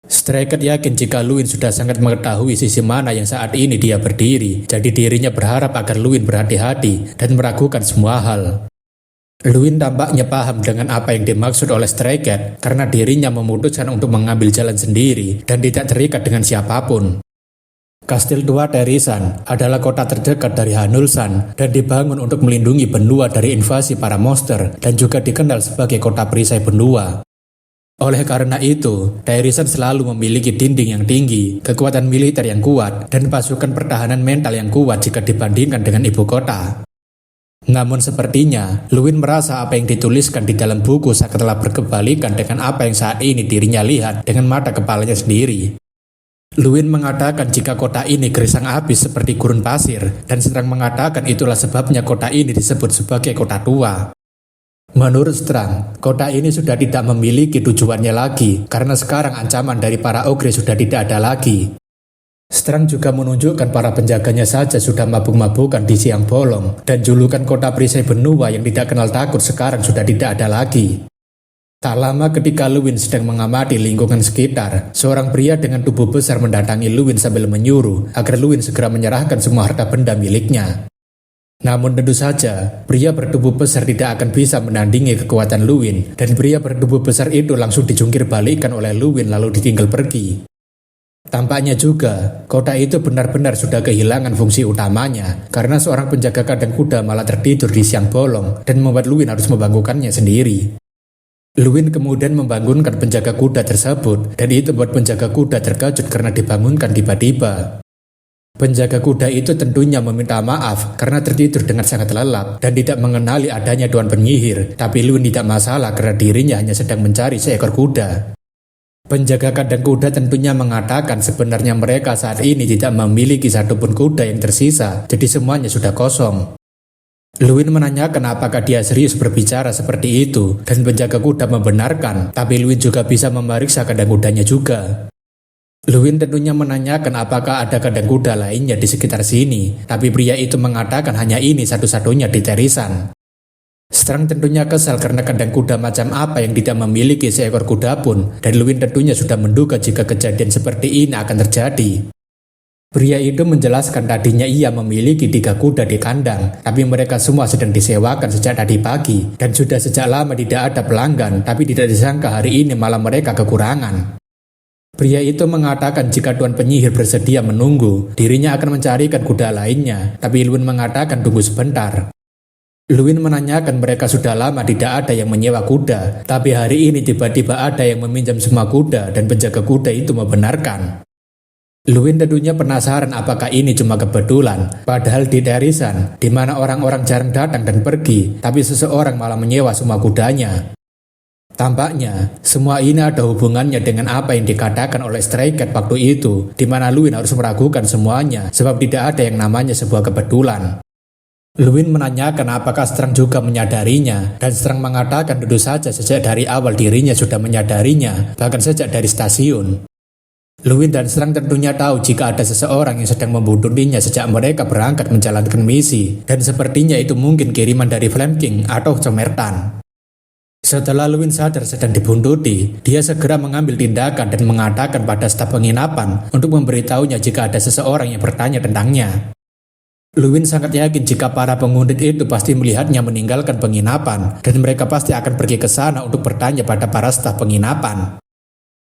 Stray Cat yakin jika Luwin sudah sangat mengetahui sisi mana yang saat ini dia berdiri, jadi dirinya berharap agar Luwin berhati-hati dan meragukan semua hal. Luwin tampaknya paham dengan apa yang dimaksud oleh Stray Cat karena dirinya memutuskan untuk mengambil jalan sendiri dan tidak terikat dengan siapapun. Kastil tua Terisan adalah kota terdekat dari Hanulsan dan dibangun untuk melindungi benua dari invasi para monster dan juga dikenal sebagai kota perisai benua. Oleh karena itu, Terisan selalu memiliki dinding yang tinggi, kekuatan militer yang kuat, dan pasukan pertahanan mental yang kuat jika dibandingkan dengan ibu kota. Namun sepertinya, Luwin merasa apa yang dituliskan di dalam buku sangatlah berkebalikan dengan apa yang saat ini dirinya lihat dengan mata kepalanya sendiri. Luwin mengatakan jika kota ini gersang habis seperti gurun pasir, dan Strang mengatakan itulah sebabnya kota ini disebut sebagai kota tua. Menurut Strang, kota ini sudah tidak memiliki tujuannya lagi, karena sekarang ancaman dari para ogre sudah tidak ada lagi. Strang juga menunjukkan para penjaganya saja sudah mabuk-mabukan di siang bolong, dan julukan kota perisai benua yang tidak kenal takut sekarang sudah tidak ada lagi. Tak lama ketika Luwin sedang mengamati lingkungan sekitar, seorang pria dengan tubuh besar mendatangi Luwin sambil menyuruh agar Luwin segera menyerahkan semua harta benda miliknya. Namun tentu saja, pria bertubuh besar tidak akan bisa menandingi kekuatan Luwin, dan pria bertubuh besar itu langsung dijungkir balikan oleh Luwin lalu ditinggal pergi. Tampaknya juga, kota itu benar-benar sudah kehilangan fungsi utamanya, karena seorang penjaga kandang kuda malah tertidur di siang bolong dan membuat Luwin harus membangunkannya sendiri. Luwin kemudian membangunkan penjaga kuda tersebut, dan itu buat penjaga kuda terkejut karena dibangunkan tiba-tiba. Penjaga kuda itu tentunya meminta maaf karena tertidur dengan sangat lelap dan tidak mengenali adanya Tuan Penyihir, tapi Luwin tidak masalah karena dirinya hanya sedang mencari seekor kuda. Penjaga kandang kuda tentunya mengatakan sebenarnya mereka saat ini tidak memiliki satupun kuda yang tersisa, jadi semuanya sudah kosong. Luwin menanyakan apakah dia serius berbicara seperti itu, dan penjaga kuda membenarkan, tapi Luwin juga bisa memeriksa kandang kudanya juga. Luwin tentunya menanyakan apakah ada kandang kuda lainnya di sekitar sini, tapi pria itu mengatakan hanya ini satu-satunya di Terisan. Strang tentunya kesal karena kandang kuda macam apa yang tidak memiliki seekor kuda pun, dan Luwin tentunya sudah menduga jika kejadian seperti ini akan terjadi. Pria itu menjelaskan tadinya ia memiliki 3 kuda di kandang, tapi mereka semua sedang disewakan sejak tadi pagi, dan sudah sejak lama tidak ada pelanggan, tapi tidak disangka hari ini malah mereka kekurangan. Pria itu mengatakan jika Tuan Penyihir bersedia menunggu, dirinya akan mencarikan kuda lainnya, tapi Luwin mengatakan tunggu sebentar. Luwin menanyakan mereka sudah lama tidak ada yang menyewa kuda, tapi hari ini tiba-tiba ada yang meminjam semua kuda dan penjaga kuda itu membenarkan. Luwin tentunya penasaran apakah ini cuma kebetulan, padahal di Terisan, di mana orang-orang jarang datang dan pergi, tapi seseorang malah menyewa semua kudanya. Tampaknya, semua ini ada hubungannya dengan apa yang dikatakan oleh Stray Cat waktu itu, di mana Luwin harus meragukan semuanya, sebab tidak ada yang namanya sebuah kebetulan. Luwin menanyakan apakah Strang juga menyadarinya, dan Strang mengatakan tentu saja sejak dari awal dirinya sudah menyadarinya, bahkan sejak dari stasiun. Luwin dan Strang tentunya tahu jika ada seseorang yang sedang membuntulinya sejak mereka berangkat menjalankan misi, dan sepertinya itu mungkin kiriman dari Flame King atau Comertan. Setelah Luwin sadar sedang dibuntuti, dia segera mengambil tindakan dan mengatakan pada staf penginapan untuk memberitahunya jika ada seseorang yang bertanya tentangnya. Luwin sangat yakin jika para penguntit itu pasti melihatnya meninggalkan penginapan, dan mereka pasti akan pergi ke sana untuk bertanya pada para staf penginapan.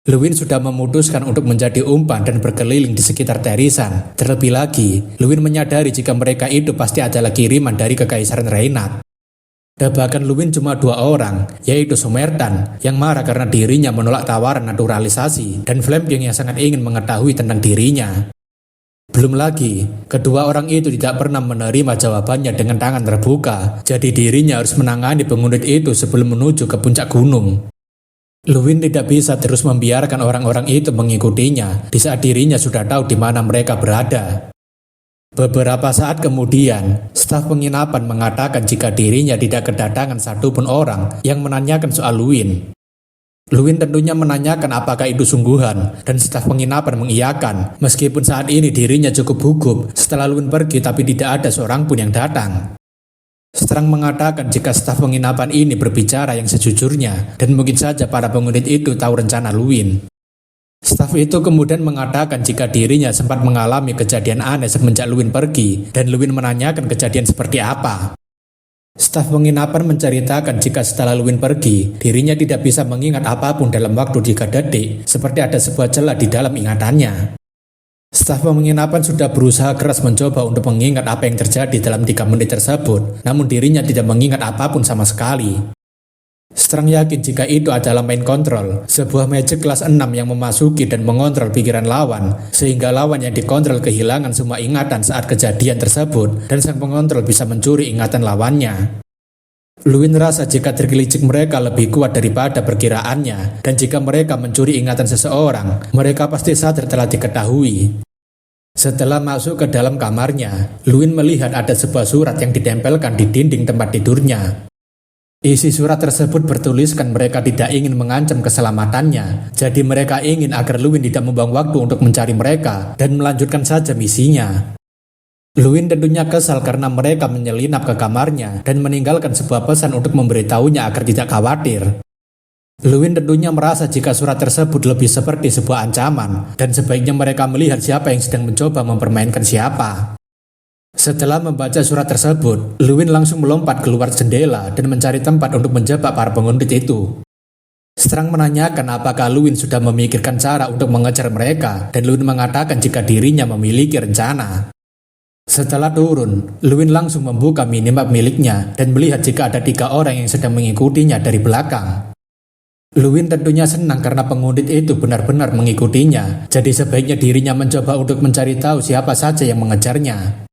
Luwin sudah memutuskan untuk menjadi umpan dan berkeliling di sekitar Terisan. Terlebih lagi, Luwin menyadari jika mereka itu pasti adalah kiriman dari Kekaisaran Reynard. Tebakan Luwin cuma 2 orang, yaitu Somertan yang marah karena dirinya menolak tawaran naturalisasi, dan Flame King yang sangat ingin mengetahui tentang dirinya. Belum lagi, kedua orang itu tidak pernah menerima jawabannya dengan tangan terbuka, jadi dirinya harus menangani penguntit itu sebelum menuju ke puncak gunung. Luwin tidak bisa terus membiarkan orang-orang itu mengikutinya di saat dirinya sudah tahu di mana mereka berada. Beberapa saat kemudian, staf penginapan mengatakan jika dirinya tidak kedatangan satupun orang yang menanyakan soal Luwin. Luwin tentunya menanyakan apakah itu sungguhan, dan staf penginapan mengiyakan, meskipun saat ini dirinya cukup gugup setelah Luwin pergi tapi tidak ada seorang pun yang datang. Strang mengatakan jika staf penginapan ini berbicara yang sejujurnya, dan mungkin saja para penguntit itu tahu rencana Luwin. Staf itu kemudian mengatakan jika dirinya sempat mengalami kejadian aneh semenjak Luwin pergi, dan Luwin menanyakan kejadian seperti apa. Staf penginapan menceritakan jika setelah Luwin pergi, dirinya tidak bisa mengingat apapun dalam waktu 3 detik, seperti ada sebuah celah di dalam ingatannya. Staf penginapan sudah berusaha keras mencoba untuk mengingat apa yang terjadi dalam 3 menit tersebut, namun dirinya tidak mengingat apapun sama sekali. Strang yakin jika itu adalah main control, sebuah magic kelas 6 yang memasuki dan mengontrol pikiran lawan, sehingga lawan yang dikontrol kehilangan semua ingatan saat kejadian tersebut, dan sang pengontrol bisa mencuri ingatan lawannya. Luwin rasa jika tergelincir mereka lebih kuat daripada perkiraannya, dan jika mereka mencuri ingatan seseorang, mereka pasti sadar telah diketahui. Setelah masuk ke dalam kamarnya, Luwin melihat ada sebuah surat yang ditempelkan di dinding tempat tidurnya. Isi surat tersebut bertuliskan mereka tidak ingin mengancam keselamatannya, jadi mereka ingin agar Luwin tidak membuang waktu untuk mencari mereka dan melanjutkan saja misinya. Luwin tentunya kesal karena mereka menyelinap ke kamarnya dan meninggalkan sebuah pesan untuk memberitahunya agar tidak khawatir. Luwin tentunya merasa jika surat tersebut lebih seperti sebuah ancaman, dan sebaiknya mereka melihat siapa yang sedang mencoba mempermainkan siapa. Setelah membaca surat tersebut, Luwin langsung melompat keluar jendela dan mencari tempat untuk menjebak para penguntit itu. Strang menanyakan apakah Luwin sudah memikirkan cara untuk mengejar mereka, dan Luwin mengatakan jika dirinya memiliki rencana. Setelah turun, Luwin langsung membuka minimap miliknya dan melihat jika ada 3 orang yang sedang mengikutinya dari belakang. Luwin tentunya senang karena penguntit itu benar-benar mengikutinya, jadi sebaiknya dirinya mencoba untuk mencari tahu siapa saja yang mengejarnya.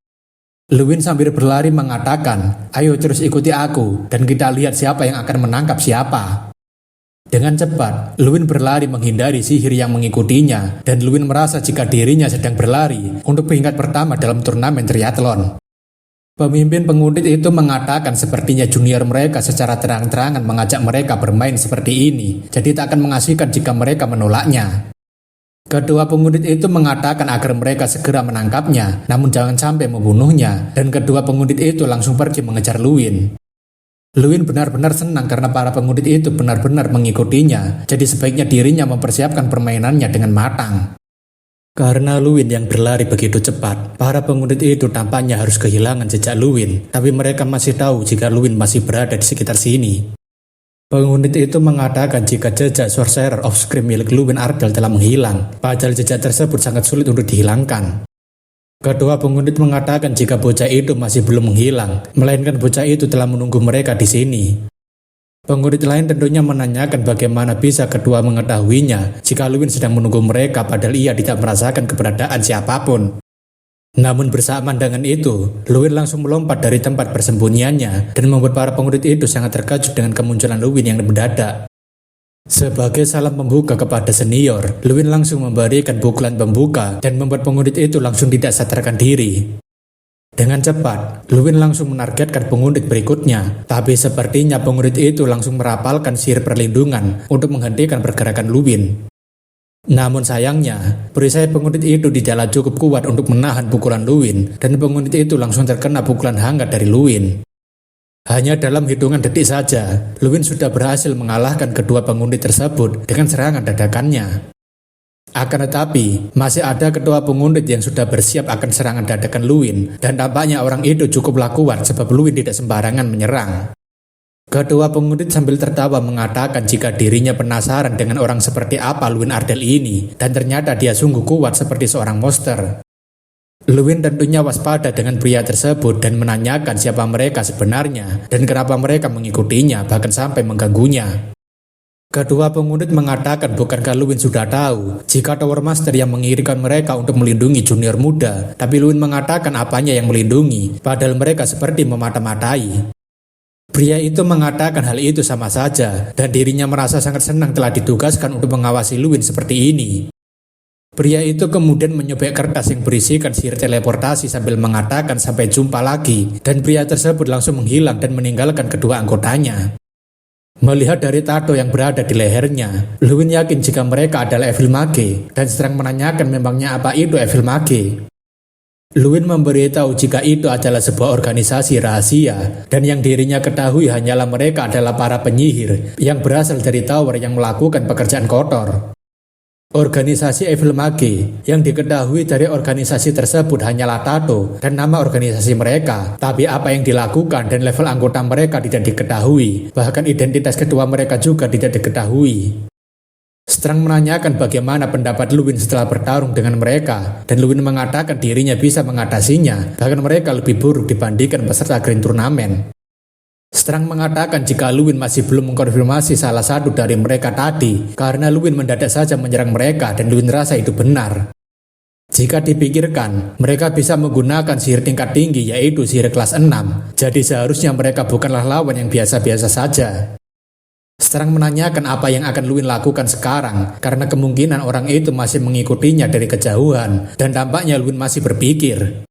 Luwin sambil berlari mengatakan, "Ayo terus ikuti aku, dan kita lihat siapa yang akan menangkap siapa." Dengan cepat, Luwin berlari menghindari sihir yang mengikutinya, dan Luwin merasa jika dirinya sedang berlari untuk peringkat pertama dalam turnamen triathlon. Pemimpin pengundit itu mengatakan sepertinya junior mereka secara terang-terangan mengajak mereka bermain seperti ini, jadi tak akan mengasihkan jika mereka menolaknya. Kedua pengundit itu mengatakan agar mereka segera menangkapnya, namun jangan sampai membunuhnya, dan kedua pengundit itu langsung pergi mengejar Luwin. Luwin benar-benar senang karena para pengundit itu benar-benar mengikutinya, jadi sebaiknya dirinya mempersiapkan permainannya dengan matang. Karena Luwin yang berlari begitu cepat, para pengundit itu tampaknya harus kehilangan jejak Luwin, tapi mereka masih tahu jika Luwin masih berada di sekitar sini. Pengundit itu mengatakan jika jejak Sorcerer of Scream milik Luwin Ardell telah menghilang, padahal jejak tersebut sangat sulit untuk dihilangkan. Kedua pengundit mengatakan jika bocah itu masih belum menghilang, melainkan bocah itu telah menunggu mereka di sini. Pengundit lain tentunya menanyakan bagaimana bisa kedua mengetahuinya jika Luwin sedang menunggu mereka padahal ia tidak merasakan keberadaan siapapun. Namun bersamaan dengan itu, Luwin langsung melompat dari tempat persembunyiannya dan membuat para pengundit itu sangat terkejut dengan kemunculan Luwin yang mendadak. Sebagai salam pembuka kepada senior, Luwin langsung memberikan pukulan pembuka dan membuat pengundit itu langsung tidak sadarkan diri. Dengan cepat, Luwin langsung menargetkan pengundit berikutnya, tapi sepertinya pengundit itu langsung merapalkan sihir perlindungan untuk menghentikan pergerakan Luwin. Namun sayangnya, perisai pengundit itu tidaklah cukup kuat untuk menahan pukulan Luwin, dan pengundit itu langsung terkena pukulan hangat dari Luwin. Hanya dalam hitungan detik saja, Luwin sudah berhasil mengalahkan kedua pengundit tersebut dengan serangan dadakannya. Akan tetapi, masih ada kedua pengundit yang sudah bersiap akan serangan dadakan Luwin, dan tampaknya orang itu cukuplah kuat sebab Luwin tidak sembarangan menyerang. Kedua pengundit sambil tertawa mengatakan jika dirinya penasaran dengan orang seperti apa Luwin Ardell ini, dan ternyata dia sungguh kuat seperti seorang monster. Luwin tentunya waspada dengan pria tersebut dan menanyakan siapa mereka sebenarnya, dan kenapa mereka mengikutinya bahkan sampai mengganggunya. Kedua pengundit mengatakan bukankah Luwin sudah tahu jika Tower Master yang mengirimkan mereka untuk melindungi junior muda, tapi Luwin mengatakan apanya yang melindungi, padahal mereka seperti memata-matai. Pria itu mengatakan hal itu sama saja, dan dirinya merasa sangat senang telah ditugaskan untuk mengawasi Luwin seperti ini. Pria itu kemudian menyobek kertas yang berisikan sihir teleportasi sambil mengatakan sampai jumpa lagi, dan pria tersebut langsung menghilang dan meninggalkan kedua anggotanya. Melihat dari tato yang berada di lehernya, Luwin yakin jika mereka adalah Evil Mage dan sedang menanyakan memangnya apa itu Evil Mage. Luwin memberitahu jika itu adalah sebuah organisasi rahasia dan yang dirinya ketahui hanyalah mereka adalah para penyihir yang berasal dari tower yang melakukan pekerjaan kotor. Organisasi Evil Mage yang diketahui dari organisasi tersebut hanyalah tato dan nama organisasi mereka, tapi apa yang dilakukan dan level anggota mereka tidak diketahui, bahkan identitas ketua mereka juga tidak diketahui. Strang menanyakan bagaimana pendapat Luwin setelah bertarung dengan mereka, dan Luwin mengatakan dirinya bisa mengatasinya, bahkan mereka lebih buruk dibandingkan peserta Grand Turnamen. Strang mengatakan jika Luwin masih belum mengkonfirmasi salah satu dari mereka tadi, karena Luwin mendadak saja menyerang mereka dan Luwin rasa itu benar. Jika dipikirkan, mereka bisa menggunakan sihir tingkat tinggi yaitu sihir kelas 6, jadi seharusnya mereka bukanlah lawan yang biasa-biasa saja. Strang menanyakan apa yang akan Luwin lakukan sekarang, karena kemungkinan orang itu masih mengikutinya dari kejauhan, dan tampaknya Luwin masih berpikir.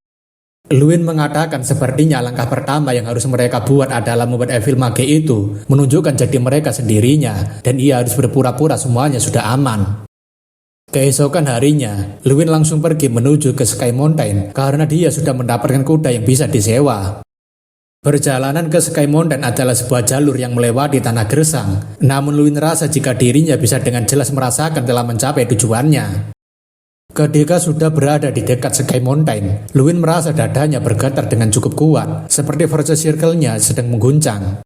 Luwin mengatakan sepertinya langkah pertama yang harus mereka buat adalah membuat Evil Mage itu menunjukkan jadi mereka sendirinya, dan ia harus berpura-pura semuanya sudah aman. Keesokan harinya, Luwin langsung pergi menuju ke Sky Mountain karena dia sudah mendapatkan kuda yang bisa disewa. Perjalanan ke Sky Mountain adalah sebuah jalur yang melewati tanah gersang, namun Luwin rasa jika dirinya bisa dengan jelas merasakan telah mencapai tujuannya. Ketika sudah berada di dekat Sky Mountain, Luwin merasa dadanya bergetar dengan cukup kuat, seperti Force Circle-nya sedang mengguncang.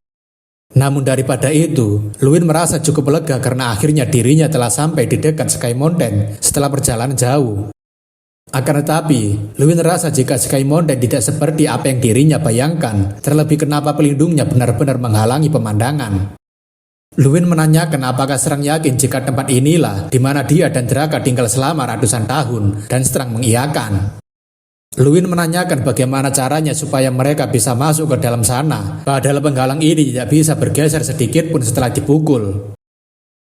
Namun daripada itu, Luwin merasa cukup lega karena akhirnya dirinya telah sampai di dekat Sky Mountain setelah perjalanan jauh. Akan tetapi, Luwin merasa jika Sky Mountain tidak seperti apa yang dirinya bayangkan, terlebih kenapa pelindungnya benar-benar menghalangi pemandangan. Luwin menanyakan apakah Strang yakin jika tempat inilah di mana dia dan Draka tinggal selama ratusan tahun, dan Strang mengiyakan. Luwin menanyakan bagaimana caranya supaya mereka bisa masuk ke dalam sana, padahal penghalang ini tidak bisa bergeser sedikit pun setelah dipukul.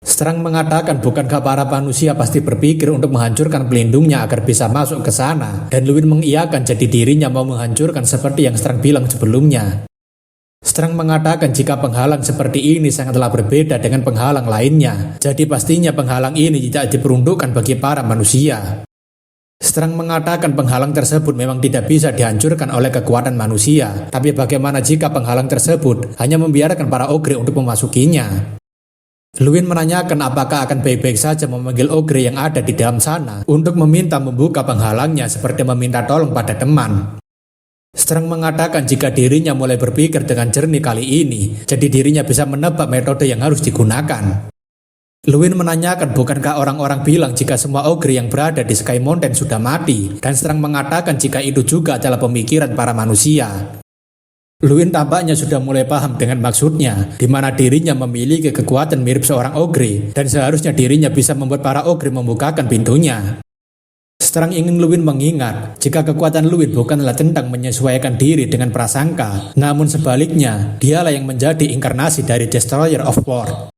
Strang mengatakan bukankah para manusia pasti berpikir untuk menghancurkan pelindungnya agar bisa masuk ke sana, dan Luin mengiyakan jadi dirinya mau menghancurkan seperti yang Strang bilang sebelumnya. Strang mengatakan jika penghalang seperti ini sangatlah berbeda dengan penghalang lainnya, jadi pastinya penghalang ini tidak diperuntukkan bagi para manusia. Strang mengatakan penghalang tersebut memang tidak bisa dihancurkan oleh kekuatan manusia, tapi bagaimana jika penghalang tersebut hanya membiarkan para ogre untuk memasukinya? Luin menanyakan apakah akan baik-baik saja memanggil ogre yang ada di dalam sana untuk meminta membuka penghalangnya seperti meminta tolong pada teman. Strang mengatakan jika dirinya mulai berpikir dengan jernih kali ini, jadi dirinya bisa menebak metode yang harus digunakan. Luin menanyakan bukankah orang-orang bilang jika semua ogre yang berada di Sky Mountain sudah mati, dan Strang mengatakan jika itu juga adalah pemikiran para manusia. Luin tampaknya sudah mulai paham dengan maksudnya, di mana dirinya memiliki kekuatan mirip seorang ogre, dan seharusnya dirinya bisa membuat para ogre membukakan pintunya. Strang ingin Luin mengingat jika kekuatan Luin bukanlah tentang menyesuaikan diri dengan prasangka, namun sebaliknya, dialah yang menjadi inkarnasi dari Destroyer of War.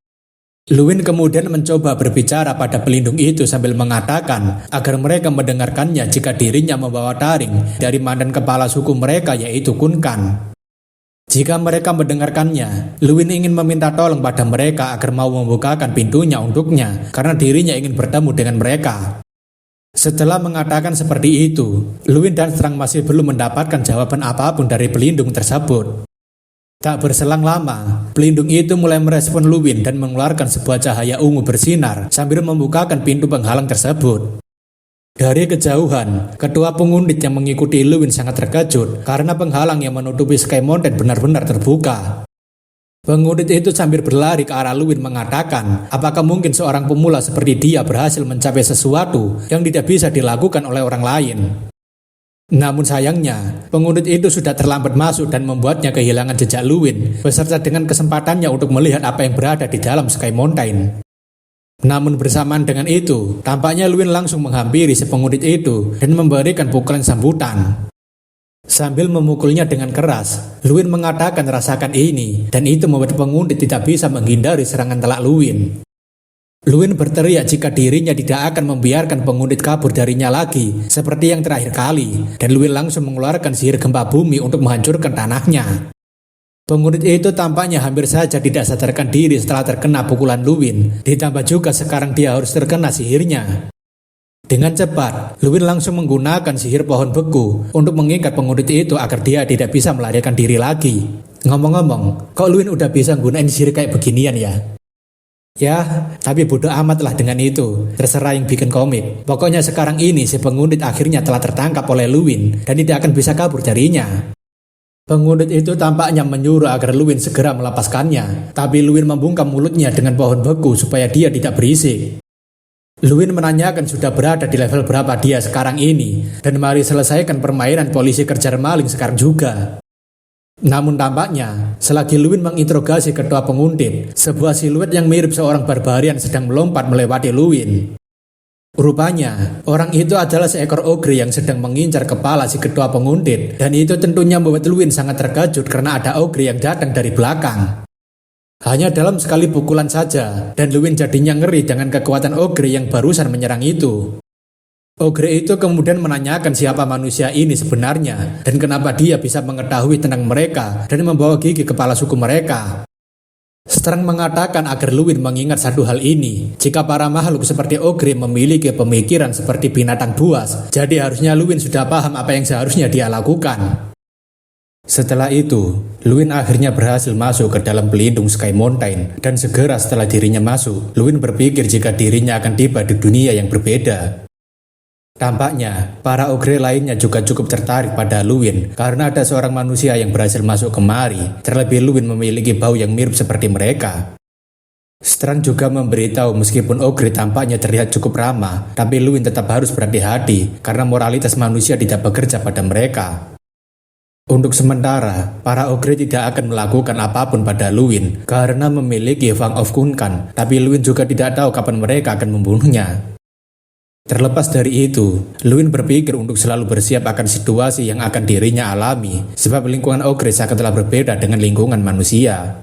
Luin kemudian mencoba berbicara pada pelindung itu sambil mengatakan agar mereka mendengarkannya jika dirinya membawa taring dari mantan kepala suku mereka yaitu Kunkan. Jika mereka mendengarkannya, Luin ingin meminta tolong pada mereka agar mau membukakan pintunya untuknya karena dirinya ingin bertemu dengan mereka. Setelah mengatakan seperti itu, Luin dan Strang masih belum mendapatkan jawaban apapun dari pelindung tersebut. Tak berselang lama, pelindung itu mulai merespon Luin dan mengeluarkan sebuah cahaya ungu bersinar sambil membukakan pintu penghalang tersebut. Dari kejauhan, ketua penguntit yang mengikuti Luin sangat terkejut karena penghalang yang menutupi Sky Mountain benar-benar terbuka. Penguntit itu sambil berlari ke arah Luin mengatakan, apakah mungkin seorang pemula seperti dia berhasil mencapai sesuatu yang tidak bisa dilakukan oleh orang lain? Namun sayangnya, penguntit itu sudah terlambat masuk dan membuatnya kehilangan jejak Luin, beserta dengan kesempatannya untuk melihat apa yang berada di dalam Sky Mountain. Namun bersamaan dengan itu, tampaknya Luin langsung menghampiri si penguntit itu dan memberikan pukulan sambutan. Sambil memukulnya dengan keras, Luin mengatakan rasakan ini, dan itu membuat penguntit tidak bisa menghindari serangan telak Luin. Luin berteriak jika dirinya tidak akan membiarkan penguntit kabur darinya lagi, seperti yang terakhir kali, dan Luin langsung mengeluarkan sihir gempa bumi untuk menghancurkan tanahnya. Penguntit itu tampaknya hampir saja tidak sadarkan diri setelah terkena pukulan Luin, ditambah juga sekarang dia harus terkena sihirnya. Dengan cepat, Luin langsung menggunakan sihir pohon beku untuk mengikat penguntit itu agar dia tidak bisa melarikan diri lagi. Ngomong-ngomong, kok Luin udah bisa gunain sihir kayak beginian ya? Ya, tapi bodoh amat lah dengan itu, terserah yang bikin komik. Pokoknya sekarang ini si penguntit akhirnya telah tertangkap oleh Luin dan tidak akan bisa kabur darinya. Penguntit itu tampaknya menyuruh agar Luin segera melepaskannya, tapi Luin membungkam mulutnya dengan pohon beku supaya dia tidak berisik. Luin menanyakan sudah berada di level berapa dia sekarang ini, dan mari selesaikan permainan polisi kejar maling sekarang juga. Namun tampaknya, selagi Luin menginterogasi ketua penguntit, sebuah siluet yang mirip seorang barbarian sedang melompat melewati Luin. Rupanya, orang itu adalah seekor ogre yang sedang mengincar kepala si ketua penguntit, dan itu tentunya membuat Luin sangat terkejut karena ada ogre yang datang dari belakang. Hanya dalam sekali pukulan saja, dan Luin jadinya ngeri dengan kekuatan ogre yang barusan menyerang itu. Ogre itu kemudian menanyakan siapa manusia ini sebenarnya dan kenapa dia bisa mengetahui tentang mereka dan membawa gigi kepala suku mereka. Strang mengatakan agar Luin mengingat satu hal ini, jika para makhluk seperti ogre memiliki pemikiran seperti binatang buas, jadi harusnya Luin sudah paham apa yang seharusnya dia lakukan. Setelah itu, Luin akhirnya berhasil masuk ke dalam pelindung Sky Mountain, dan segera setelah dirinya masuk, Luin berpikir jika dirinya akan tiba di dunia yang berbeda. Tampaknya, para ogre lainnya juga cukup tertarik pada Luin karena ada seorang manusia yang berhasil masuk kemari, terlebih Luin memiliki bau yang mirip seperti mereka. Strang juga memberitahu meskipun ogre tampaknya terlihat cukup ramah, tapi Luin tetap harus berhati-hati karena moralitas manusia tidak bekerja pada mereka. Untuk sementara, para ogre tidak akan melakukan apapun pada Luin karena memiliki Fang of Kunkan, tapi Luin juga tidak tahu kapan mereka akan membunuhnya. Terlepas dari itu, Luin berpikir untuk selalu bersiap akan situasi yang akan dirinya alami, sebab lingkungan ogre sangatlah berbeda dengan lingkungan manusia.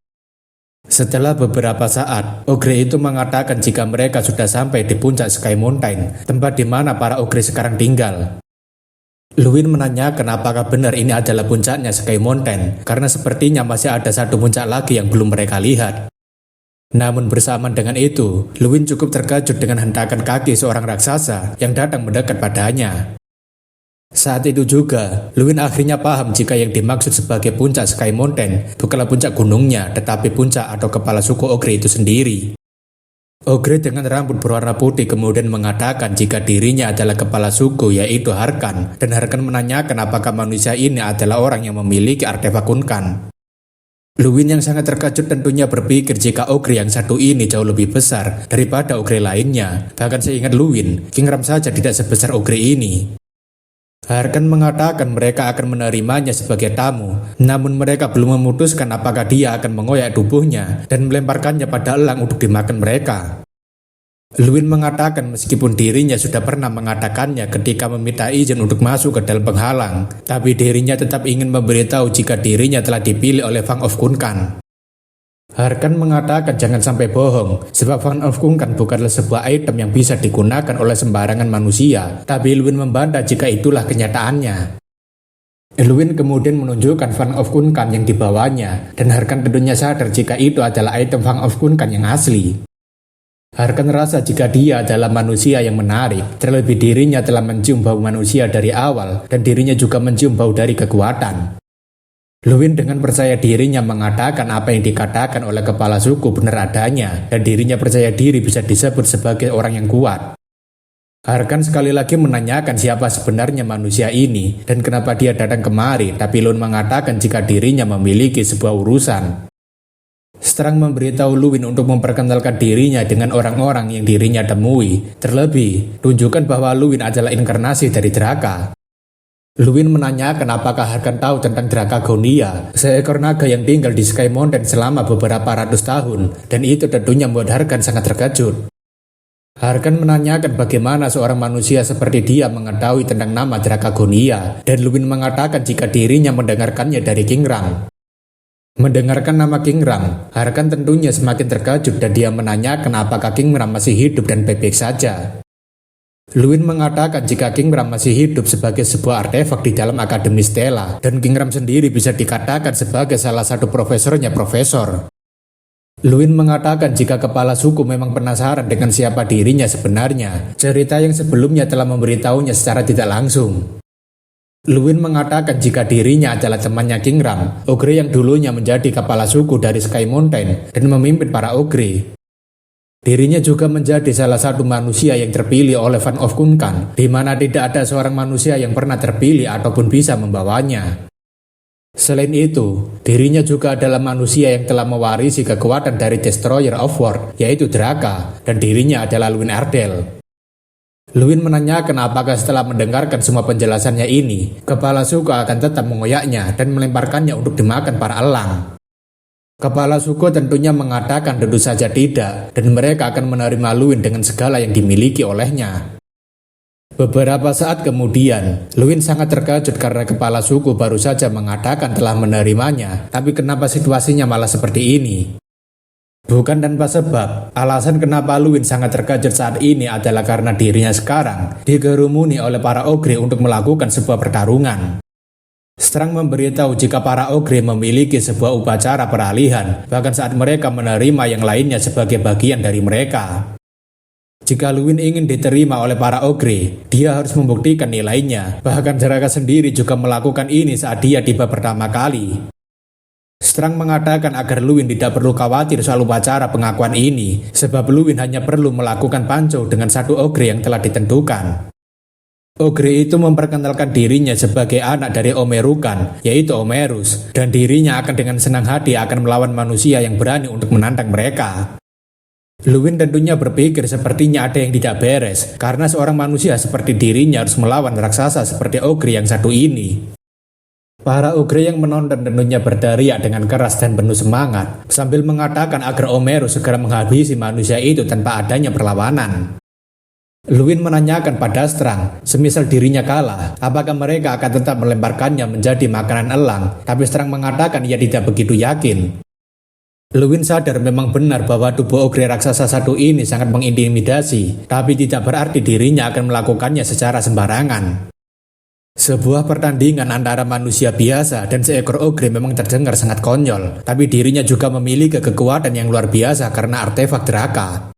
Setelah beberapa saat, ogre itu mengatakan jika mereka sudah sampai di puncak Sky Mountain, tempat di mana para ogre sekarang tinggal. Luwin menanyakan apakah benar ini adalah puncaknya Sky Mountain, karena sepertinya masih ada satu puncak lagi yang belum mereka lihat. Namun bersamaan dengan itu, Luwin cukup terkejut dengan hentakan kaki seorang raksasa yang datang mendekat padanya. Saat itu juga, Luwin akhirnya paham jika yang dimaksud sebagai puncak Sky Mountain bukanlah puncak gunungnya, tetapi puncak atau kepala suku ogre itu sendiri. Ogre dengan rambut berwarna putih kemudian mengatakan jika dirinya adalah kepala suku yaitu Harkan, dan Harkan menanyakan apakah manusia ini adalah orang yang memiliki artefak Kunkan. Luwin yang sangat terkejut tentunya berpikir jika ogre yang satu ini jauh lebih besar daripada ogre lainnya. Bahkan seingat Luwin, King Ram saja tidak sebesar ogre ini. Harkan mengatakan mereka akan menerimanya sebagai tamu, namun mereka belum memutuskan apakah dia akan mengoyak tubuhnya dan melemparkannya pada elang untuk dimakan mereka. Luwin mengatakan meskipun dirinya sudah pernah mengatakannya ketika meminta izin untuk masuk ke dalam penghalang, tapi dirinya tetap ingin memberitahu jika dirinya telah dipilih oleh Fang of Kunkan. Harkan mengatakan jangan sampai bohong, sebab Fang of Kunkan bukanlah sebuah item yang bisa digunakan oleh sembarangan manusia, tapi Luwin membantah jika itulah kenyataannya. Luwin kemudian menunjukkan Fang of Kunkan yang dibawanya, dan Harkan tentunya sadar jika itu adalah item Fang of Kunkan yang asli. Harkan rasa jika dia adalah manusia yang menarik, terlebih dirinya telah mencium bau manusia dari awal, dan dirinya juga mencium bau dari kekuatan. Luwin dengan percaya dirinya mengatakan apa yang dikatakan oleh kepala suku benar adanya, dan dirinya percaya diri bisa disebut sebagai orang yang kuat. Harkan sekali lagi menanyakan siapa sebenarnya manusia ini, dan kenapa dia datang kemari, tapi Luwin mengatakan jika dirinya memiliki sebuah urusan. Strang memberitahu Luwin untuk memperkenalkan dirinya dengan orang-orang yang dirinya temui, terlebih tunjukkan bahwa Luwin adalah inkarnasi dari Draka. Luwin menanyakan apakah Harkan tahu tentang Drakagonia, seekor naga yang tinggal di Sky Mountain selama beberapa ratus tahun, dan itu tentunya membuat Harkan sangat terkejut. Harkan menanyakan bagaimana seorang manusia seperti dia mengetahui tentang nama Drakagonia, dan Luwin mengatakan jika dirinya mendengarkannya dari King Ram. Mendengarkan nama King Ram, Harkan tentunya semakin terkejut dan dia menanyakan apakah King Ram masih hidup dan baik-baik saja. Luwin mengatakan jika King Ram masih hidup sebagai sebuah artefak di dalam Akademi Stella, dan King Ram sendiri bisa dikatakan sebagai salah satu profesornya profesor. Luwin mengatakan jika kepala suku memang penasaran dengan siapa dirinya sebenarnya, cerita yang sebelumnya telah memberitahunya secara tidak langsung. Luwin mengatakan jika dirinya adalah temannya King Ram, ogre yang dulunya menjadi kepala suku dari Sky Mountain dan memimpin para ogre. Dirinya juga menjadi salah satu manusia yang terpilih oleh Fang of Kunkan, di mana tidak ada seorang manusia yang pernah terpilih ataupun bisa membawanya. Selain itu, dirinya juga adalah manusia yang telah mewarisi kekuatan dari Destroyer of World, yaitu Draka, dan dirinya adalah Luwin Ardell. Luwin menanyakan apakah setelah mendengarkan semua penjelasannya ini, kepala suku akan tetap mengoyaknya dan melemparkannya untuk dimakan para elang. Kepala suku tentunya mengatakan tentu saja tidak, dan mereka akan menerima Luwin dengan segala yang dimiliki olehnya. Beberapa saat kemudian, Luwin sangat terkejut karena kepala suku baru saja mengatakan telah menerimanya, tapi kenapa situasinya malah seperti ini? Bukan tanpa sebab, alasan kenapa Luwin sangat terkejut saat ini adalah karena dirinya sekarang digerumuni oleh para ogre untuk melakukan sebuah pertarungan. Strang memberitahu jika para ogre memiliki sebuah upacara peralihan, bahkan saat mereka menerima yang lainnya sebagai bagian dari mereka. Jika Luwin ingin diterima oleh para ogre, dia harus membuktikan nilainya. Bahkan Draka sendiri juga melakukan ini saat dia tiba pertama kali. Strang mengatakan agar Luwin tidak perlu khawatir soal upacara pengakuan ini, sebab Luwin hanya perlu melakukan panco dengan satu ogre yang telah ditentukan. Ogre itu memperkenalkan dirinya sebagai anak dari Omerukan, yaitu Omerus, dan dirinya akan dengan senang hati akan melawan manusia yang berani untuk menantang mereka. Luwin tentunya berpikir sepertinya ada yang tidak beres, karena seorang manusia seperti dirinya harus melawan raksasa seperti ogre yang satu ini. Para ogre yang menonton tentunya berteriak dengan keras dan penuh semangat, sambil mengatakan agar Omerus segera menghabisi manusia itu tanpa adanya perlawanan. Luwin menanyakan pada Strang, semisal dirinya kalah, apakah mereka akan tetap melemparkannya menjadi makanan elang, tapi Strang mengatakan ia tidak begitu yakin. Luwin sadar memang benar bahwa tubuh ogre raksasa satu ini sangat mengintimidasi, tapi tidak berarti dirinya akan melakukannya secara sembarangan. Sebuah pertandingan antara manusia biasa dan seekor ogre memang terdengar sangat konyol, tapi dirinya juga memiliki kekuatan yang luar biasa karena artefak Draka.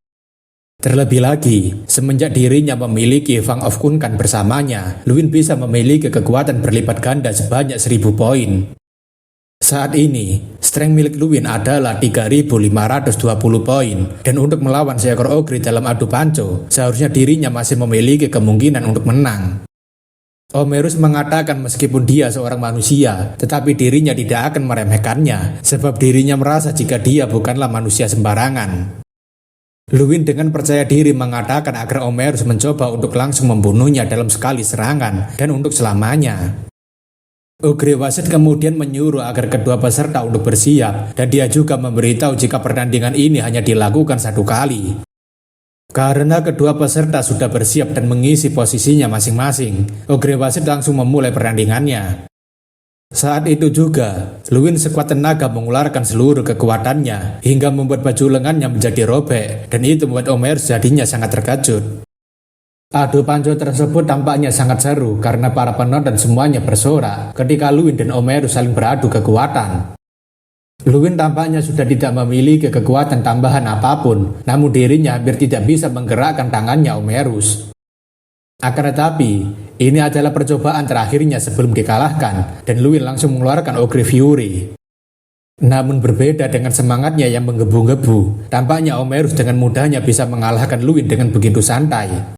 Terlebih lagi, semenjak dirinya memiliki Fang of Kunkan bersamanya, Luwin bisa memiliki kekuatan berlipat ganda sebanyak 1000 poin. Saat ini, strength milik Luwin adalah 3520 poin, dan untuk melawan seekor ogre dalam adu panco, seharusnya dirinya masih memiliki kemungkinan untuk menang. Omerus mengatakan meskipun dia seorang manusia, tetapi dirinya tidak akan meremehkannya, sebab dirinya merasa jika dia bukanlah manusia sembarangan. Luwin dengan percaya diri mengatakan agar Omerus mencoba untuk langsung membunuhnya dalam sekali serangan, dan untuk selamanya. Ogre wasit kemudian menyuruh agar kedua peserta untuk bersiap, dan dia juga memberitahu jika pertandingan ini hanya dilakukan satu kali. Karena kedua peserta sudah bersiap dan mengisi posisinya masing-masing, ogre wasit langsung memulai pertandingannya. Saat itu juga, Luwin sekuat tenaga mengeluarkan seluruh kekuatannya hingga membuat baju lengannya menjadi robek, dan itu membuat Omerus jadinya sangat terkejut. Adu panco tersebut tampaknya sangat seru karena para penonton semuanya bersorak ketika Luwin dan Omerus saling beradu kekuatan. Luwin tampaknya sudah tidak memiliki kekuatan tambahan apapun, namun dirinya hampir tidak bisa menggerakkan tangannya Omerus. Akan tetapi, ini adalah percobaan terakhirnya sebelum dikalahkan, dan Luwin langsung mengeluarkan Ogre Fury. Namun berbeda dengan semangatnya yang menggebu-gebu, tampaknya Omerus dengan mudahnya bisa mengalahkan Luwin dengan begitu santai.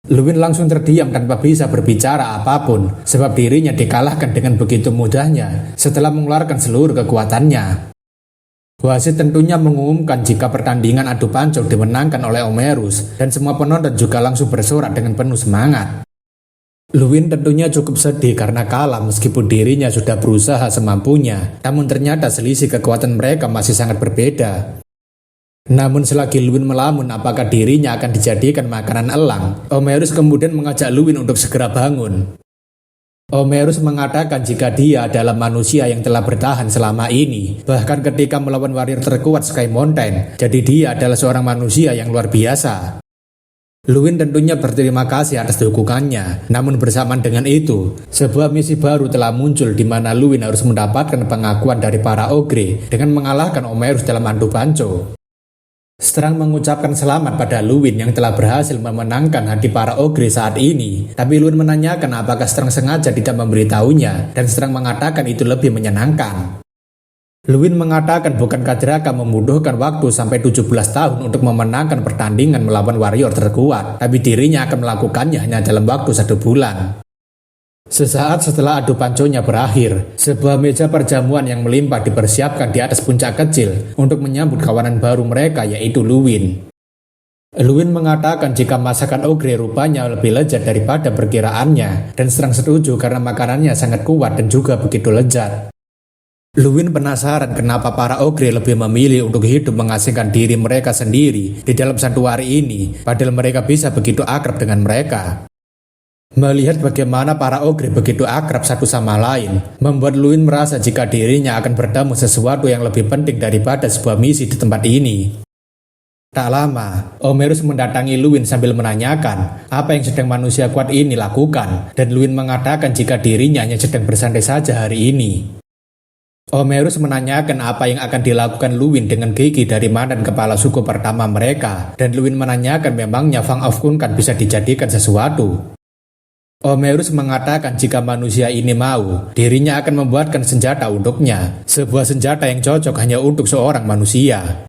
Luwin langsung terdiam tanpa bisa berbicara apapun, sebab dirinya dikalahkan dengan begitu mudahnya setelah mengeluarkan seluruh kekuatannya. Wasit tentunya mengumumkan jika pertandingan adu panco dimenangkan oleh Omerus, dan semua penonton juga langsung bersorak dengan penuh semangat. Luwin tentunya cukup sedih karena kalah meskipun dirinya sudah berusaha semampunya, namun ternyata selisih kekuatan mereka masih sangat berbeda. Namun selagi Luwin melamun apakah dirinya akan dijadikan makanan elang, Omerus kemudian mengajak Luwin untuk segera bangun. Omerus mengatakan jika dia adalah manusia yang telah bertahan selama ini, bahkan ketika melawan warrior terkuat Sky Mountain, jadi dia adalah seorang manusia yang luar biasa. Luwin tentunya berterima kasih atas dukungannya, namun bersamaan dengan itu, sebuah misi baru telah muncul di mana Luwin harus mendapatkan pengakuan dari para ogre dengan mengalahkan Omerus dalam adu panco. Strang mengucapkan selamat pada Luwin yang telah berhasil memenangkan hati para ogre saat ini, tapi Luwin menanyakan apakah Strang sengaja tidak memberitahunya, dan Strang mengatakan itu lebih menyenangkan. Luwin mengatakan bukankah Draka membutuhkan waktu sampai 17 tahun untuk memenangkan pertandingan melawan warrior terkuat, tapi dirinya akan melakukannya hanya dalam waktu 1 bulan. Sesaat setelah adu panconya berakhir, sebuah meja perjamuan yang melimpah dipersiapkan di atas puncak kecil untuk menyambut kawanan baru mereka, yaitu Luwin. Luwin mengatakan jika masakan ogre rupanya lebih lezat daripada perkiraannya, dan Strang setuju karena makanannya sangat kuat dan juga begitu lezat. Luwin penasaran kenapa para ogre lebih memilih untuk hidup mengasingkan diri mereka sendiri di dalam santuari ini, padahal mereka bisa begitu akrab dengan mereka. Melihat bagaimana para ogre begitu akrab satu sama lain, membuat Luwin merasa jika dirinya akan bertemu sesuatu yang lebih penting daripada sebuah misi di tempat ini. Tak lama, Omerus mendatangi Luwin sambil menanyakan apa yang sedang manusia kuat ini lakukan, dan Luwin mengatakan jika dirinya hanya sedang bersantai saja hari ini. Omerus menanyakan apa yang akan dilakukan Luwin dengan gigi dari mantan kepala suku pertama mereka, dan Luwin menanyakan memangnya Fang of Kunkan bisa dijadikan sesuatu. Omerus mengatakan jika manusia ini mau, dirinya akan membuatkan senjata untuknya, sebuah senjata yang cocok hanya untuk seorang manusia.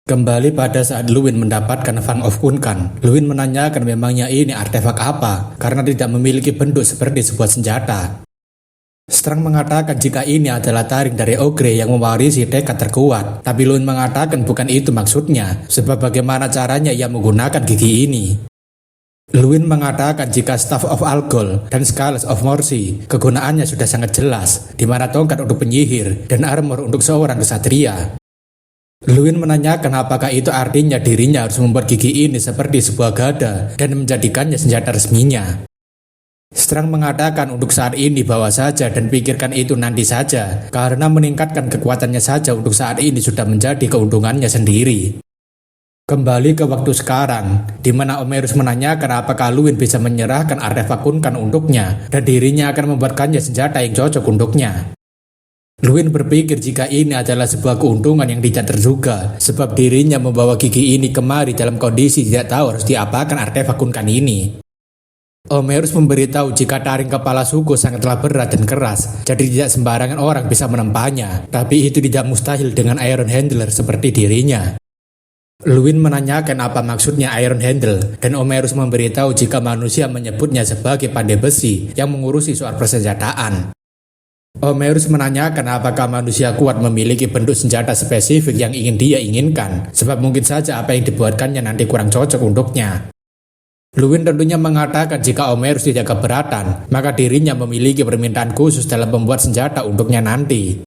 Kembali pada saat Luwin mendapatkan Fang of Kunkan, Luwin menanyakan memangnya ini artefak apa, karena tidak memiliki bentuk seperti sebuah senjata. Strang mengatakan jika ini adalah taring dari ogre yang mewarisi tekad terkuat, tapi Luwin mengatakan bukan itu maksudnya, sebab bagaimana caranya ia menggunakan gigi ini. Luwin mengatakan jika Staff of Algol dan Scales of Mercy kegunaannya sudah sangat jelas, di mana tongkat untuk penyihir dan armor untuk seorang kesatria. Luwin menanyakan apakah itu artinya dirinya harus membuat gigi ini seperti sebuah gada dan menjadikannya senjata resminya. Strang mengatakan untuk saat ini bawa saja dan pikirkan itu nanti saja, karena meningkatkan kekuatannya saja untuk saat ini sudah menjadi keuntungannya sendiri. Kembali ke waktu sekarang, di mana Omerus menanyakan apakah Luwin bisa menyerahkan artefak Kunkan untuknya dan dirinya akan membuatkannya senjata yang cocok untuknya. Luwin berpikir jika ini adalah sebuah keuntungan yang tidak terduga, sebab dirinya membawa gigi ini kemari dalam kondisi tidak tahu harus diapakan artefak Kunkan ini. Omerus memberitahu jika taring kepala suku sangatlah berat dan keras, jadi tidak sembarangan orang bisa menempahnya, tapi itu tidak mustahil dengan Iron Handler seperti dirinya. Luwin menanyakan apa maksudnya Iron Handle, dan Omerus memberitahu jika manusia menyebutnya sebagai pandai besi yang mengurusi soal persenjataan. Omerus menanyakan apakah manusia kuat memiliki bentuk senjata spesifik yang ingin dia inginkan, sebab mungkin saja apa yang dibuatkannya nanti kurang cocok untuknya. Luwin tentunya mengatakan jika Omerus tidak keberatan, maka dirinya memiliki permintaan khusus dalam membuat senjata untuknya nanti.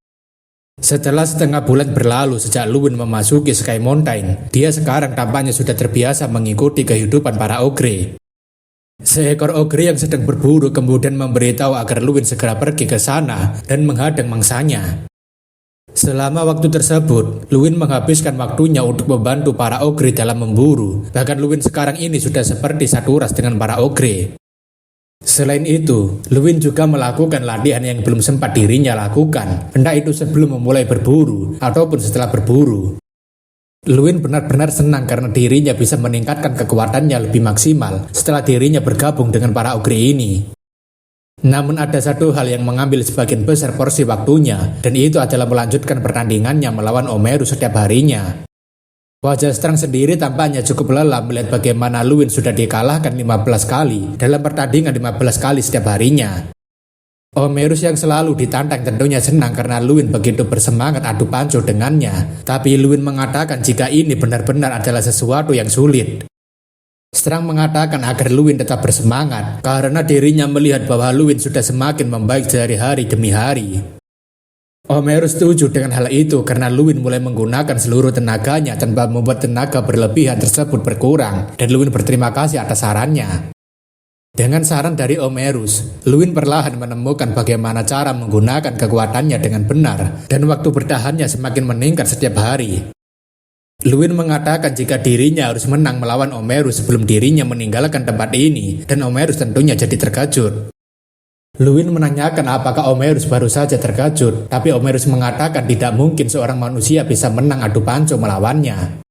Setelah setengah bulan berlalu sejak Luwin memasuki Sky Mountain, dia sekarang tampaknya sudah terbiasa mengikuti kehidupan para ogre. Seekor ogre yang sedang berburu kemudian memberitahu agar Luwin segera pergi ke sana dan menghadang mangsanya. Selama waktu tersebut, Luwin menghabiskan waktunya untuk membantu para ogre dalam memburu. Bahkan Luwin sekarang ini sudah seperti satu ras dengan para ogre. Selain itu, Luwin juga melakukan latihan yang belum sempat dirinya lakukan, entah itu sebelum memulai berburu ataupun setelah berburu. Luwin benar-benar senang karena dirinya bisa meningkatkan kekuatannya lebih maksimal setelah dirinya bergabung dengan para ogre ini. Namun ada satu hal yang mengambil sebagian besar porsi waktunya, dan itu adalah melanjutkan pertandingannya melawan Omerus setiap harinya. Wajah Strang sendiri tampaknya cukup lelah melihat bagaimana Luwin sudah dikalahkan 15 kali dalam pertandingan 15 kali setiap harinya. Omerus yang selalu ditantang tentunya senang karena Luwin begitu bersemangat adu panco dengannya, tapi Luwin mengatakan jika ini benar-benar adalah sesuatu yang sulit. Strang mengatakan agar Luwin tetap bersemangat karena dirinya melihat bahwa Luwin sudah semakin membaik dari hari demi hari. Omerus setuju dengan hal itu karena Luwin mulai menggunakan seluruh tenaganya tanpa membuat tenaga berlebihan tersebut berkurang, dan Luwin berterima kasih atas sarannya. Dengan saran dari Omerus, Luwin perlahan menemukan bagaimana cara menggunakan kekuatannya dengan benar, dan waktu bertahannya semakin meningkat setiap hari. Luwin mengatakan jika dirinya harus menang melawan Omerus sebelum dirinya meninggalkan tempat ini, dan Omerus tentunya jadi terkejut. Luwin menanyakan apakah Omerus baru saja terkejut, tapi Omerus mengatakan tidak mungkin seorang manusia bisa menang adu panco melawannya.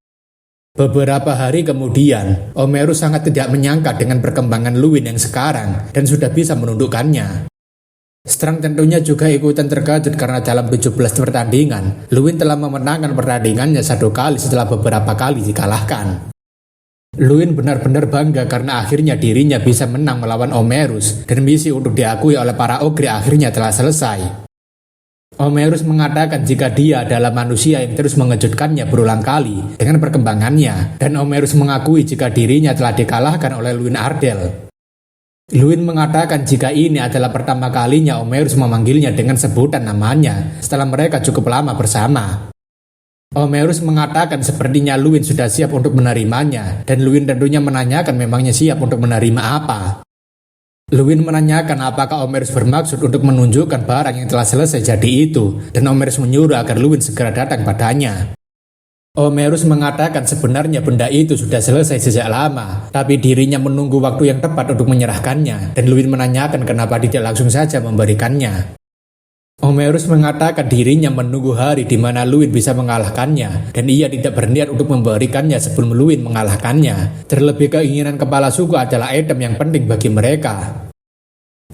Beberapa hari kemudian, Omerus sangat tidak menyangka dengan perkembangan Luwin yang sekarang dan sudah bisa menundukkannya. Strang tentunya juga ikutan terkejut karena dalam 17 pertandingan, Luwin telah memenangkan pertandingannya satu kali setelah beberapa kali dikalahkan. Luwin benar-benar bangga karena akhirnya dirinya bisa menang melawan Omerus, dan misi untuk diakui oleh para ogre akhirnya telah selesai. Omerus mengatakan jika dia adalah manusia yang terus mengejutkannya berulang kali dengan perkembangannya, dan Omerus mengakui jika dirinya telah dikalahkan oleh Luwin Ardell. Luwin mengatakan jika ini adalah pertama kalinya Omerus memanggilnya dengan sebutan namanya setelah mereka cukup lama bersama. Omerus mengatakan sepertinya Luwin sudah siap untuk menerimanya, dan Luwin tentunya menanyakan memangnya siap untuk menerima apa. Luwin menanyakan apakah Omerus bermaksud untuk menunjukkan barang yang telah selesai jadi itu, dan Omerus menyuruh agar Luwin segera datang padanya. Omerus mengatakan sebenarnya benda itu sudah selesai sejak lama, tapi dirinya menunggu waktu yang tepat untuk menyerahkannya, dan Luwin menanyakan kenapa tidak langsung saja memberikannya. Omerus mengatakan dirinya menunggu hari di mana Luwin bisa mengalahkannya, dan ia tidak berniat untuk memberikannya sebelum Luwin mengalahkannya. Terlebih keinginan kepala suku adalah item yang penting bagi mereka.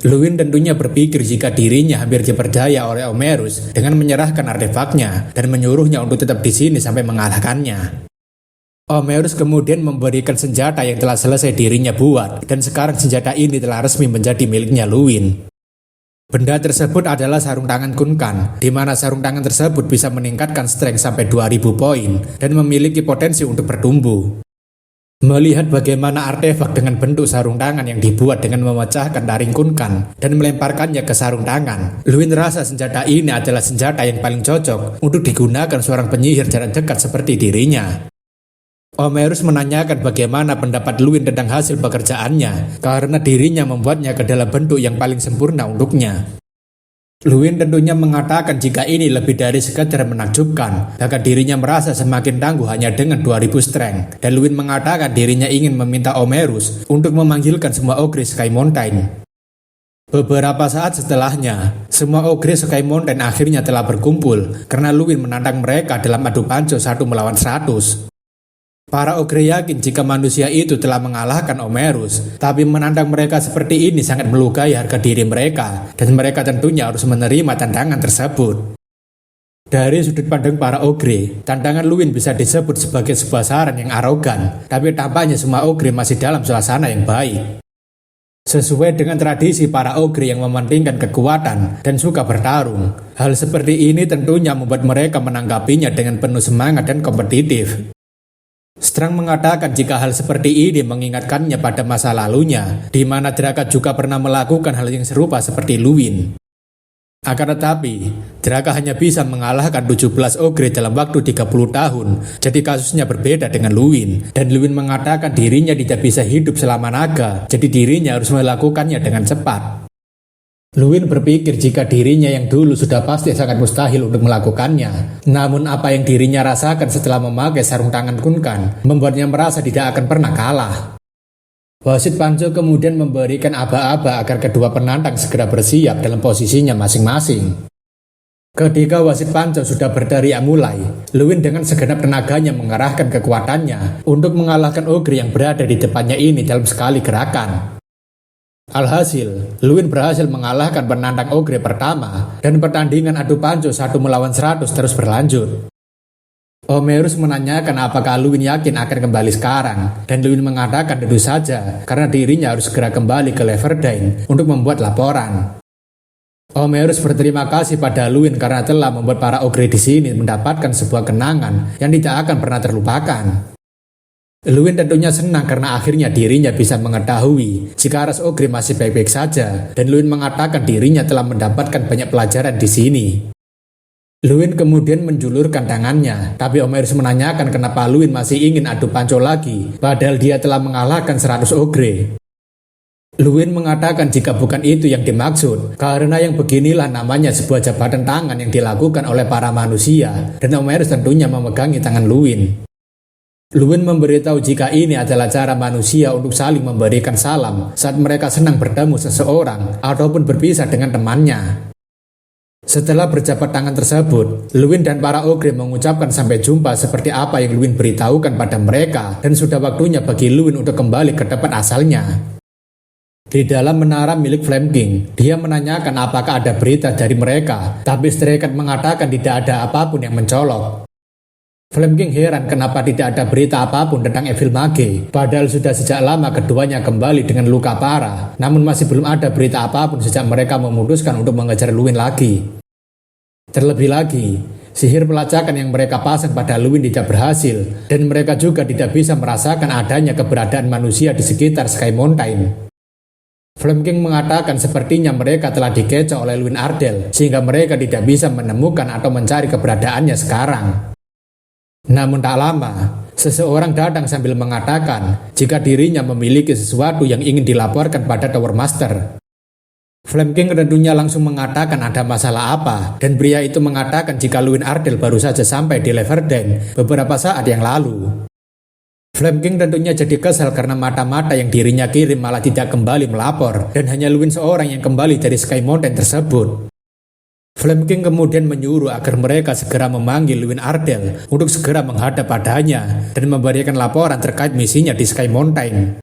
Luwin tentunya berpikir jika dirinya hampir diperdaya oleh Omerus dengan menyerahkan artefaknya dan menyuruhnya untuk tetap di sini sampai mengalahkannya. Omerus kemudian memberikan senjata yang telah selesai dirinya buat, dan sekarang senjata ini telah resmi menjadi miliknya Luwin. Benda tersebut adalah sarung tangan Kunkan, di mana sarung tangan tersebut bisa meningkatkan strength sampai 2000 poin dan memiliki potensi untuk bertumbuh. Melihat bagaimana artefak dengan bentuk sarung tangan yang dibuat dengan memecahkan taring Kunkan dan melemparkannya ke sarung tangan, Luwin rasa senjata ini adalah senjata yang paling cocok untuk digunakan seorang penyihir jarak dekat seperti dirinya. Omerus menanyakan bagaimana pendapat Luwin tentang hasil pekerjaannya, karena dirinya membuatnya ke dalam bentuk yang paling sempurna untuknya. Luwin tentunya mengatakan jika ini lebih dari sekedar menakjubkan, bahkan dirinya merasa semakin tangguh hanya dengan 2000 strength, dan Luwin mengatakan dirinya ingin meminta Omerus untuk memanggilkan semua ogre Sky Mountain. Beberapa saat setelahnya, semua ogre Sky Mountain akhirnya telah berkumpul karena Luwin menantang mereka dalam adu panco 1 melawan 100. Para ogre yakin jika manusia itu telah mengalahkan Omerus, tapi menantang mereka seperti ini sangat melukai harga diri mereka, dan mereka tentunya harus menerima tantangan tersebut. Dari sudut pandang para ogre, tantangan Luwin bisa disebut sebagai sebuah saran yang arogan, tapi tampaknya semua ogre masih dalam suasana yang baik. Sesuai dengan tradisi para ogre yang mementingkan kekuatan dan suka bertarung, hal seperti ini tentunya membuat mereka menanggapinya dengan penuh semangat dan kompetitif. Strang mengatakan jika hal seperti ini mengingatkannya pada masa lalunya, di mana Draka juga pernah melakukan hal yang serupa seperti Luwin. Akan tetapi, Draka hanya bisa mengalahkan 17 ogre dalam waktu 30 tahun, jadi kasusnya berbeda dengan Luwin, dan Luwin mengatakan dirinya tidak bisa hidup selama naga, jadi dirinya harus melakukannya dengan cepat. Luwin berpikir jika dirinya yang dulu sudah pasti sangat mustahil untuk melakukannya. Namun apa yang dirinya rasakan setelah memakai sarung tangan Kunkan membuatnya merasa tidak akan pernah kalah. Wasit Panco kemudian memberikan aba-aba agar kedua penantang segera bersiap dalam posisinya masing-masing. Ketika wasit Panco sudah berteriak mulai, Luwin dengan segenap tenaganya mengerahkan kekuatannya untuk mengalahkan ogre yang berada di depannya ini dalam sekali gerakan. Alhasil, Luwin berhasil mengalahkan penantang ogre pertama dan pertandingan adu panco 1 melawan 100 terus berlanjut. Omerus menanyakan apakah Luwin yakin akan kembali sekarang, dan Luwin mengatakan tentu saja karena dirinya harus segera kembali ke Leverdine untuk membuat laporan. Omerus berterima kasih pada Luwin karena telah membuat para ogre di sini mendapatkan sebuah kenangan yang tidak akan pernah terlupakan. Luwin tentunya senang karena akhirnya dirinya bisa mengetahui jika ras ogre masih baik-baik saja, dan Luwin mengatakan dirinya telah mendapatkan banyak pelajaran di sini. Luwin kemudian menjulurkan tangannya, tapi Omerus menanyakan kenapa Luwin masih ingin adu panco lagi, padahal dia telah mengalahkan 100 ogre. Luwin mengatakan jika bukan itu yang dimaksud, karena yang beginilah namanya sebuah jabatan tangan yang dilakukan oleh para manusia, dan Omerus tentunya memegangi tangan Luwin. Luwin memberitahu jika ini adalah cara manusia untuk saling memberikan salam saat mereka senang bertemu seseorang ataupun berpisah dengan temannya. Setelah berjabat tangan tersebut, Luwin dan para ogre mengucapkan sampai jumpa seperti apa yang Luwin beritahukan pada mereka, dan sudah waktunya bagi Luwin untuk kembali ke tempat asalnya. Di dalam menara milik Flame King, dia menanyakan apakah ada berita dari mereka, tapi Stray Cat mengatakan tidak ada apapun yang mencolok. Flame King heran kenapa tidak ada berita apapun tentang Evil Mage, padahal sudah sejak lama keduanya kembali dengan luka parah, namun masih belum ada berita apapun sejak mereka memutuskan untuk mengejar Luwin lagi. Terlebih lagi, sihir pelacakan yang mereka pasang pada Luwin tidak berhasil, dan mereka juga tidak bisa merasakan adanya keberadaan manusia di sekitar Sky Mountain. Flame King mengatakan sepertinya mereka telah dikecoh oleh Luwin Ardell, sehingga mereka tidak bisa menemukan atau mencari keberadaannya sekarang. Namun tak lama, seseorang datang sambil mengatakan jika dirinya memiliki sesuatu yang ingin dilaporkan pada Tower Master. Flame King tentunya langsung mengatakan ada masalah apa, dan pria itu mengatakan jika Luwin Ardell baru saja sampai di Leverdine beberapa saat yang lalu. Flame King tentunya jadi kesal karena mata-mata yang dirinya kirim malah tidak kembali melapor, dan hanya Luwin seorang yang kembali dari Sky Mountain tersebut. Flame King kemudian menyuruh agar mereka segera memanggil Luwin Ardell untuk segera menghadap padanya dan memberikan laporan terkait misinya di Sky Mountain.